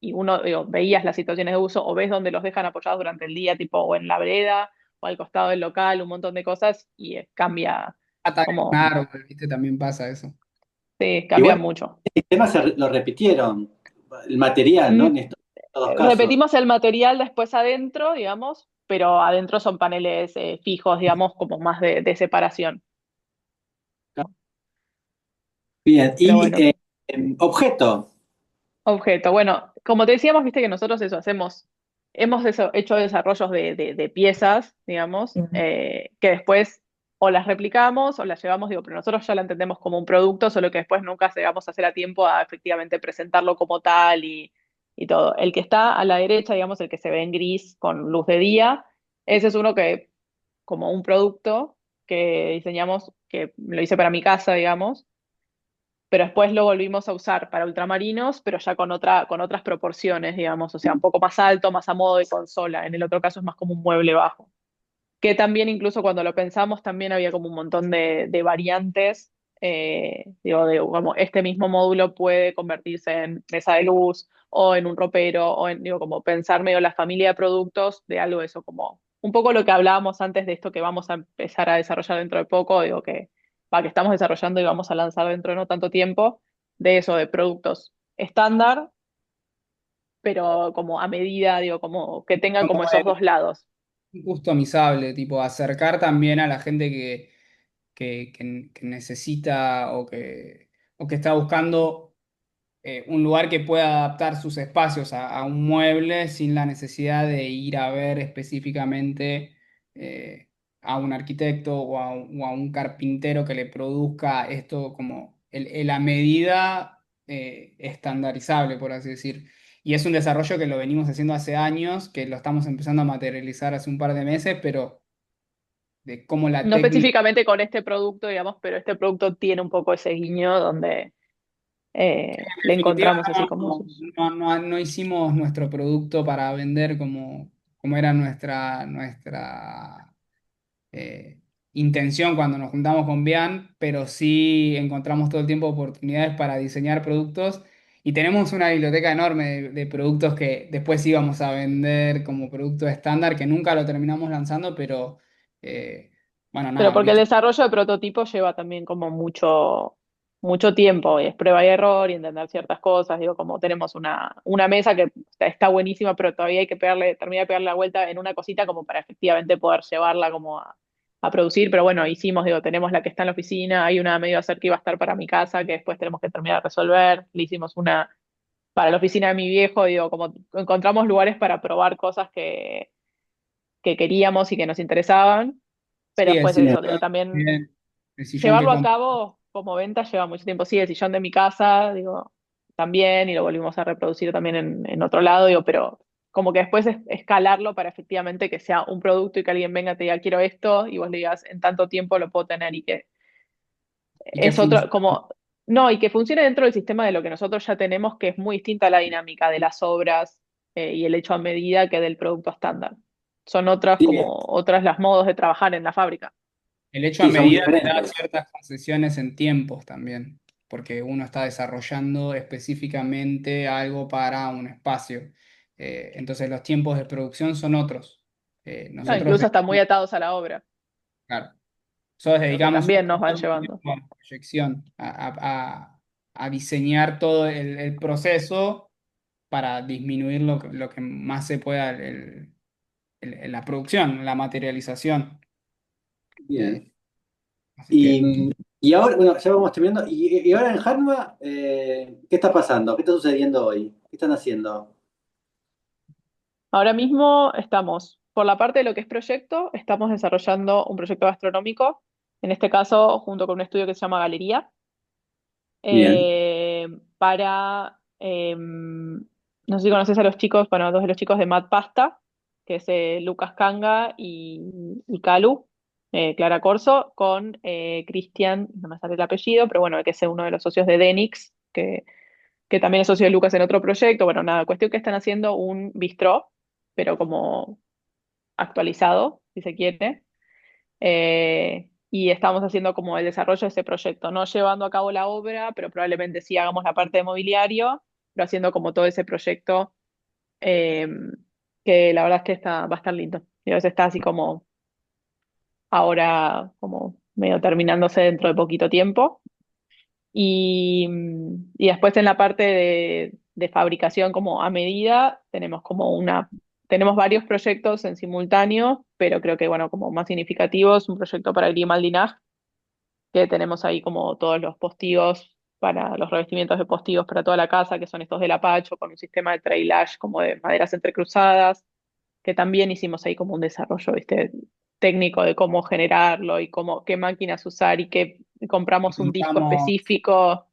y uno, digo, veías las situaciones de uso, o ves donde los dejan apoyados durante el día, tipo, o en la vereda, o al costado del local, un montón de cosas, y cambia, Ataque con como, árbol, ¿viste? También pasa eso. sí, cambia Igual mucho. el sistema lo repitieron, el material, ¿no? Mm, En estos dos casos. Repetimos el material después adentro, digamos, pero adentro son paneles fijos, digamos, como más de separación. Bien, Pero y bueno, objeto. objeto. Bueno, como te decíamos, viste que nosotros eso hacemos, hemos hecho desarrollos de piezas, digamos, que después o las replicamos o las llevamos, digo, pero nosotros ya la entendemos como un producto, solo que después nunca llegamos a hacer a tiempo a efectivamente presentarlo como tal y todo. El que está a la derecha, digamos, el que se ve en gris con luz de día, ese es uno que, como un producto que diseñamos, que lo hice para mi casa, digamos, pero después lo volvimos a usar para ultramarinos, pero ya con otras proporciones, digamos, o sea, un poco más alto, más a modo de consola. En el otro caso es más como un mueble bajo. Que también incluso cuando lo pensamos, también había como un montón de variantes, digo, de como este mismo módulo puede convertirse en mesa de luz o en un ropero, o en, digo, como pensar medio la familia de productos de algo de eso, como un poco lo que hablábamos antes de esto que vamos a empezar a desarrollar dentro de poco, digo que estamos desarrollando y vamos a lanzar dentro de no tanto tiempo, de eso, de productos estándar, pero como a medida, digo, como que tengan Como como esos dos lados. customizable, tipo acercar también a la gente que necesita o que está buscando un lugar que pueda adaptar sus espacios a un mueble sin la necesidad de ir a ver específicamente a un arquitecto o a un carpintero que le produzca esto como a medida estandarizable, por así decir. Y es un desarrollo que lo venimos haciendo hace años, que lo estamos empezando a materializar hace un par de meses, pero de cómo la No técnica. específicamente con este producto, digamos, pero este producto tiene un poco ese guiño donde En le definitiva, encontramos así como sus... no hicimos nuestro producto para vender como era nuestra eh, intención cuando nos juntamos con Bian, pero sí encontramos todo el tiempo oportunidades para diseñar productos y tenemos una biblioteca enorme de productos que después íbamos a vender como producto estándar, que nunca lo terminamos lanzando, pero bueno, Pero nada, porque el ¿viste? desarrollo de prototipo lleva también como mucho tiempo, y es prueba y error y entender ciertas cosas. Digo, como tenemos una mesa que está buenísima, pero todavía hay que terminar de pegarle la vuelta en una cosita como para efectivamente poder llevarla como a producir. Pero bueno, hicimos, digo, tenemos la que está en la oficina, hay una medio hacer que iba a estar para mi casa, que después tenemos que terminar de resolver. Le hicimos una para la oficina de mi viejo, digo, como encontramos lugares para probar cosas que queríamos y que nos interesaban, pero Sí, el después Bien. eso, sillón, digo, también bien, el sillón que llevarlo a compré. cabo como venta lleva mucho tiempo. Sí, el sillón de mi casa, digo, también, y lo volvimos a reproducir también en otro lado, digo, pero como que después escalarlo para efectivamente que sea un producto y que alguien venga y te diga, quiero esto, y vos le digas, en tanto tiempo lo puedo tener y que Y que es otro, funcione. como, no, y que funcione dentro del sistema de lo que nosotros ya tenemos, que es muy distinta a la dinámica de las obras y el hecho a medida que del producto estándar. Son otras Sí, como otras las modos de trabajar en la fábrica. El hecho a sí, son muy medida te da diferentes. ciertas concesiones en tiempos también, porque uno está desarrollando específicamente algo para un espacio. Entonces los tiempos de producción son otros. No, Nosotros, incluso están muy atados a la obra, claro, nosotros lo que dedicamos un también nos van montón de llevando. tiempo a la proyección, a diseñar todo el proceso para disminuir lo que más se pueda la producción, la materialización. Bien. Eh, Así que Y ahora, bueno, ya vamos terminando. Y ahora en Hanma, ¿qué está pasando? ¿Qué está sucediendo hoy? ¿Qué están haciendo? Ahora mismo estamos, por la parte de lo que es proyecto, estamos desarrollando un proyecto gastronómico, en este caso junto con un estudio que se llama Galería, Bien. para, no sé si conoces a los chicos, bueno, dos de los chicos de Mad Pasta, que es Lucas Kanga y Calu, Clara Corso, con Cristian, no me sale el apellido, pero bueno, que es uno de los socios de Denix, que también es socio de Lucas en otro proyecto. Bueno, nada, cuestión que están haciendo un bistró, pero como actualizado, si se quiere. Y estamos haciendo como el desarrollo de ese proyecto, no llevando a cabo la obra, pero probablemente sí hagamos la parte de mobiliario, pero haciendo como todo ese proyecto, eh, que la verdad es que va a estar lindo. Y a veces está así como ahora, como medio terminándose dentro de poquito tiempo. Y después en la parte de fabricación como a medida, tenemos varios proyectos en simultáneo, pero creo que bueno, como más significativos, un proyecto para el Grimal que tenemos ahí como todos los postigos para los revestimientos de postigos para toda la casa, que son estos del Apacho, con un sistema de trailage como de maderas entrecruzadas, que también hicimos ahí como un desarrollo, ¿viste? Técnico de cómo generarlo y qué máquinas usar y qué compramos un disco intentamos, específico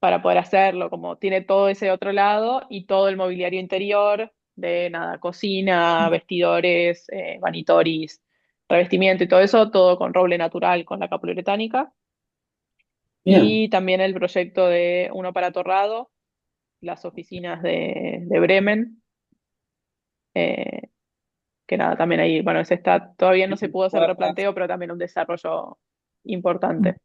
para poder hacerlo, como tiene todo ese otro lado y todo el mobiliario interior de nada, cocina, vestidores, vanitoris, revestimiento y todo eso, todo con roble natural, con la capuloretánica. Bien. Y también el proyecto de uno para Torrado, las oficinas de Bremen, eh, que nada, también ahí, bueno, ese está, todavía no se pudo hacer puertas. replanteo, pero también un desarrollo importante.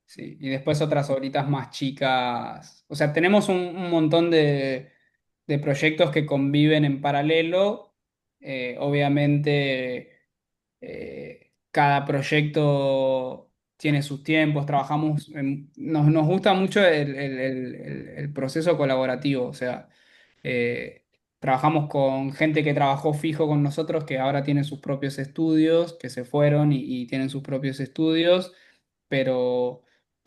Sí, y después otras horitas más chicas. O sea, tenemos un montón de proyectos que conviven en paralelo. Obviamente, cada proyecto tiene sus tiempos. Nos gusta mucho el proceso colaborativo. O sea, eh, trabajamos con gente que trabajó fijo con nosotros, que ahora tiene sus propios estudios, que se fueron y tienen sus propios estudios, pero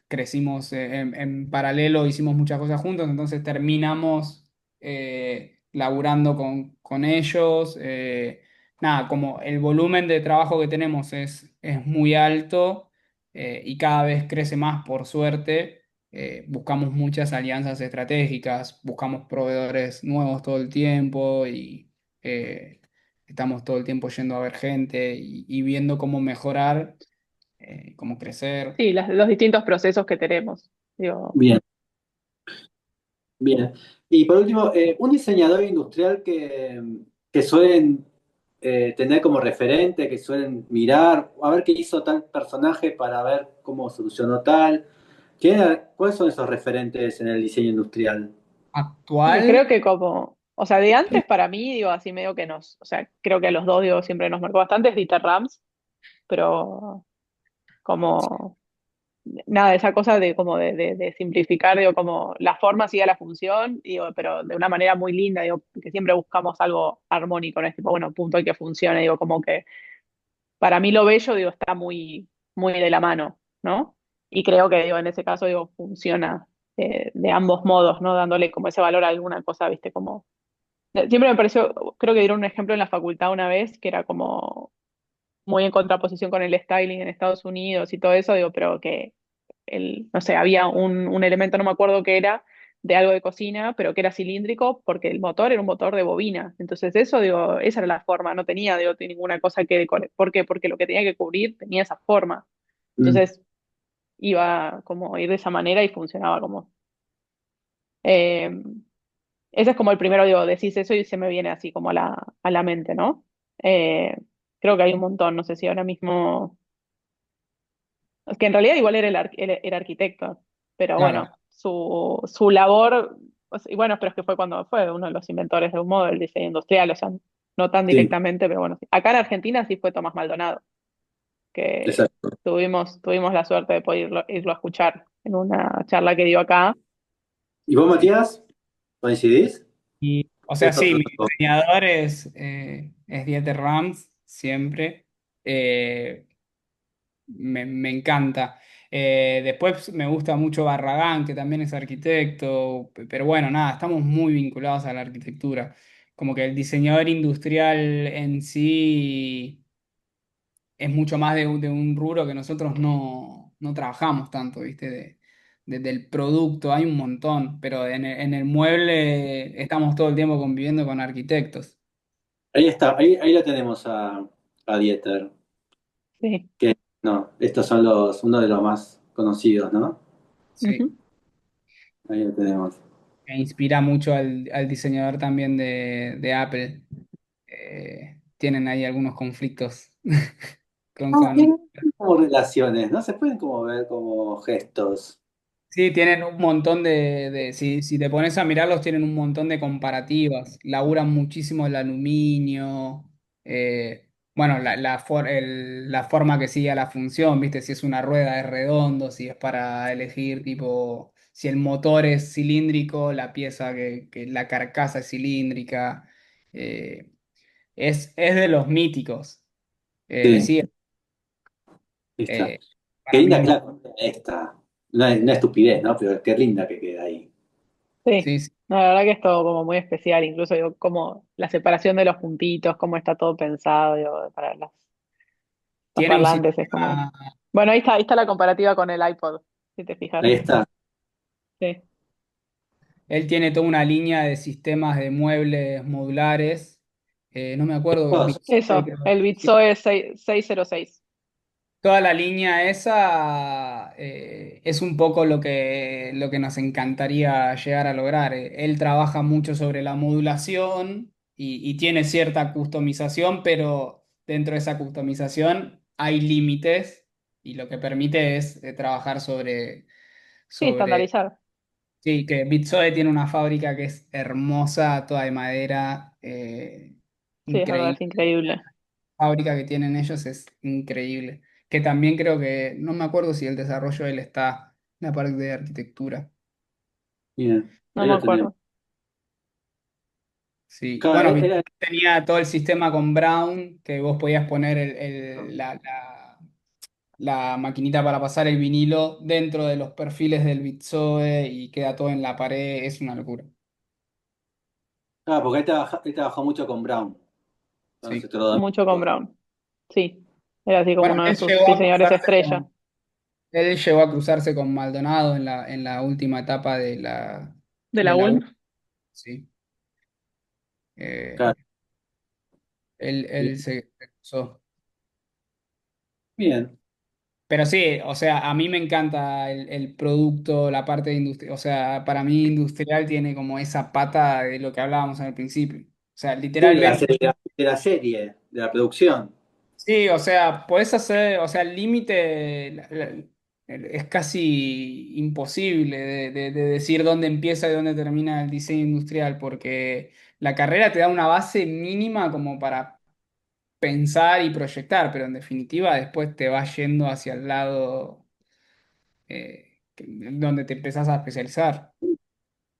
crecimos en paralelo, hicimos muchas cosas juntos, entonces terminamos laburando con ellos. Nada, como el volumen de trabajo que tenemos es muy alto y cada vez crece más, por suerte. Buscamos muchas alianzas estratégicas, buscamos proveedores nuevos todo el tiempo y estamos todo el tiempo yendo a ver gente y viendo cómo mejorar, cómo crecer. Sí, los distintos procesos que tenemos. Digo, Bien, bien. Y por último, un diseñador industrial que suelen tener como referente, que suelen mirar, a ver qué hizo tal personaje para ver cómo solucionó tal. ¿Cuáles son esos referentes en el diseño industrial? y Actual, creo que como, o sea, de antes para mí, digo, así medio que o sea, creo que a los dos, digo, siempre nos marcó bastante es Dieter Rams, pero como, nada, esa cosa de como de simplificar, digo, como la forma sigue la función, digo, pero de una manera muy linda, digo, que siempre buscamos algo armónico, no es tipo, bueno, punto y que funcione, digo, como que para mí lo bello, digo, está muy, muy de la mano, ¿no? Y creo que, digo, en ese caso, digo, funciona de ambos modos, ¿no? Dándole como ese valor a alguna cosa, ¿viste? Como siempre me pareció, creo que dieron un ejemplo en la facultad una vez que era como muy en contraposición con el styling en Estados Unidos y todo eso, digo, pero que no sé, había un elemento, no me acuerdo qué era, de algo de cocina, pero que era cilíndrico porque el motor era un motor de bobina. Entonces eso, digo, esa era la forma, no tenía, digo, ninguna cosa que decore. ¿Por qué? Porque lo que tenía que cubrir tenía esa forma. Mm. Entonces iba como a ir de esa manera y funcionaba como... eh, ese es como el primero, digo, decís eso y se me viene así como a la mente, ¿no? Eh, creo que hay un montón, no sé si ahora mismo... Es que en realidad igual era era arquitecto, pero Claro, bueno, su labor, y bueno, pero es que fue cuando fue uno de los inventores de un modo del diseño industrial, o sea, no tan Sí, directamente, pero bueno, sí. Acá en Argentina sí fue Tomás Maldonado, que exacto. tuvimos la suerte de poder irlo a escuchar en una charla que dio acá. ¿Y vos, sí. Matías? ¿Coincidís? Y, o sea, Eso sí, mi fue- diseñador es Dieter Rams, siempre. Eh, me encanta. Después me gusta mucho Barragán, que también es arquitecto, pero bueno, nada, estamos muy vinculados a la arquitectura. Como que el diseñador industrial en sí es mucho más de un rubro que nosotros no trabajamos tanto, ¿viste? Del producto hay un montón, pero en el mueble estamos todo el tiempo conviviendo con arquitectos. Ahí está, ahí lo tenemos a Dieter, Sí. que no, estos son uno de los más conocidos, ¿no? Sí. Ujú. Ahí lo tenemos. E inspira mucho al diseñador también de Apple. Tienen ahí algunos conflictos con, Ah, con- tienen como relaciones, ¿no? Se pueden como ver como gestos. Sí, tienen un montón si te pones a mirarlos, tienen un montón de comparativas. Laburan muchísimo el aluminio. Bueno, la forma que sigue a la función, ¿viste? Si es una rueda es redondo, si es para elegir tipo, si el motor es cilíndrico, la pieza que la carcasa es cilíndrica. Eh, es de los míticos. Sí, Sí, ahí está. eh, Qué para linda, mí, claro, esta. Una estupidez, ¿no? Pero qué linda que queda ahí. Sí, sí, sí. no, la verdad que es todo como muy especial, incluso digo, como la separación de los puntitos, cómo está todo pensado, digo, para los Tiene un parlantes, es como... sistema. Bueno, ahí está la comparativa con el iPod, si te fijas. Ahí está. Sí. Él tiene toda una línea de sistemas de muebles modulares. No me acuerdo, Todos. Bitsoe, Eso, creo. el Sí. Bitsoe 606. Toda la línea esa es un poco lo que nos encantaría llegar a lograr. Él trabaja mucho sobre la modulación y tiene cierta customización, pero dentro de esa customización hay límites y lo que permite es trabajar Sí, sobre estandarizar. Sí, que Bitsoe tiene una fábrica que es hermosa, toda de madera, Sí, es verdad, es increíble. increíble. La fábrica que tienen ellos es increíble. Que también creo que, no me acuerdo si el desarrollo de él está en la parte de arquitectura. Bien, No ahí me lo tenemos. acuerdo. Sí, Claro, bueno, Bitsoe era, tenía todo el sistema con Brown, que vos podías poner la maquinita para pasar el vinilo dentro de los perfiles del Bitsoe y queda todo en la pared, es una locura. porque él trabajó mucho con Brown, con los Sí. Mucho con electrodomésticos. Brown. Sí, era así como Bueno, uno de él sus llegó a diseñadores cruzarse estrella. con Él llegó a cruzarse con Maldonado en la última etapa De de la la U. ULM. Sí. Claro, Eh, bien. él se cruzó. Bien. Pero sí, o sea, a mí me encanta el producto, la parte de industria. O sea, para mí industrial tiene como esa pata de lo que hablábamos en el principio. O sea, Sí, literalmente. de la serie, de la producción. Sí, o sea, podés hacer, o sea, el límite es casi imposible de decir dónde empieza y dónde termina el diseño industrial, porque la carrera te da una base mínima como para pensar y proyectar, pero en definitiva después te vas yendo hacia el lado donde te empezás a especializar.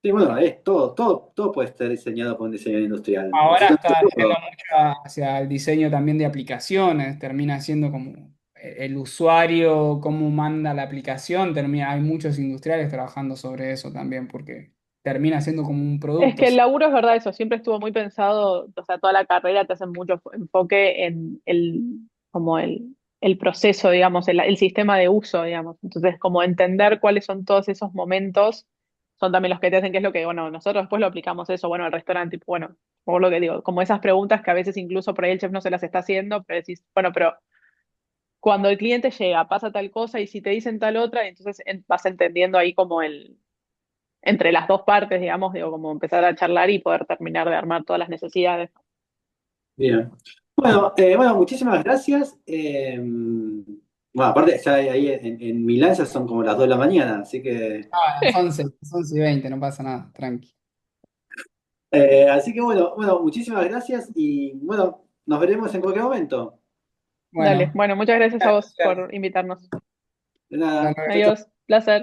Sí, bueno, es todo puede estar diseñado por un diseñador industrial. Ahora Absolutamente está yendo todo. mucho hacia el diseño también de aplicaciones, termina siendo como el usuario, cómo manda la aplicación, hay muchos industriales trabajando sobre eso también, porque termina siendo como un Es producto. que el laburo es verdad eso, siempre estuvo muy pensado, o sea, toda la carrera te hacen mucho enfoque en como el proceso, digamos, el sistema de uso, digamos. Entonces, como entender cuáles son todos esos momentos son también los que te hacen, que es lo que, bueno, nosotros después lo aplicamos eso, bueno, al restaurante, tipo, bueno, por lo que digo, como esas preguntas que a veces incluso por ahí el chef no se las está haciendo, pero decís, bueno, pero cuando el cliente llega, pasa tal cosa y si te dicen tal otra, entonces vas entendiendo ahí como entre las dos partes, digamos, digo, como empezar a charlar y poder terminar de armar todas las necesidades. Bien. Bueno, muchísimas gracias. Bueno, aparte, ya ahí en Milán ya son como las 2 de la mañana, así que, Ah, las 11:20, no pasa nada, tranqui. así que bueno, muchísimas gracias y bueno, nos veremos en cualquier momento. Dale, Bueno, bueno, muchas gracias a vos gracias. por invitarnos. De Hasta nada. luego. Chau, chau. Adiós, placer.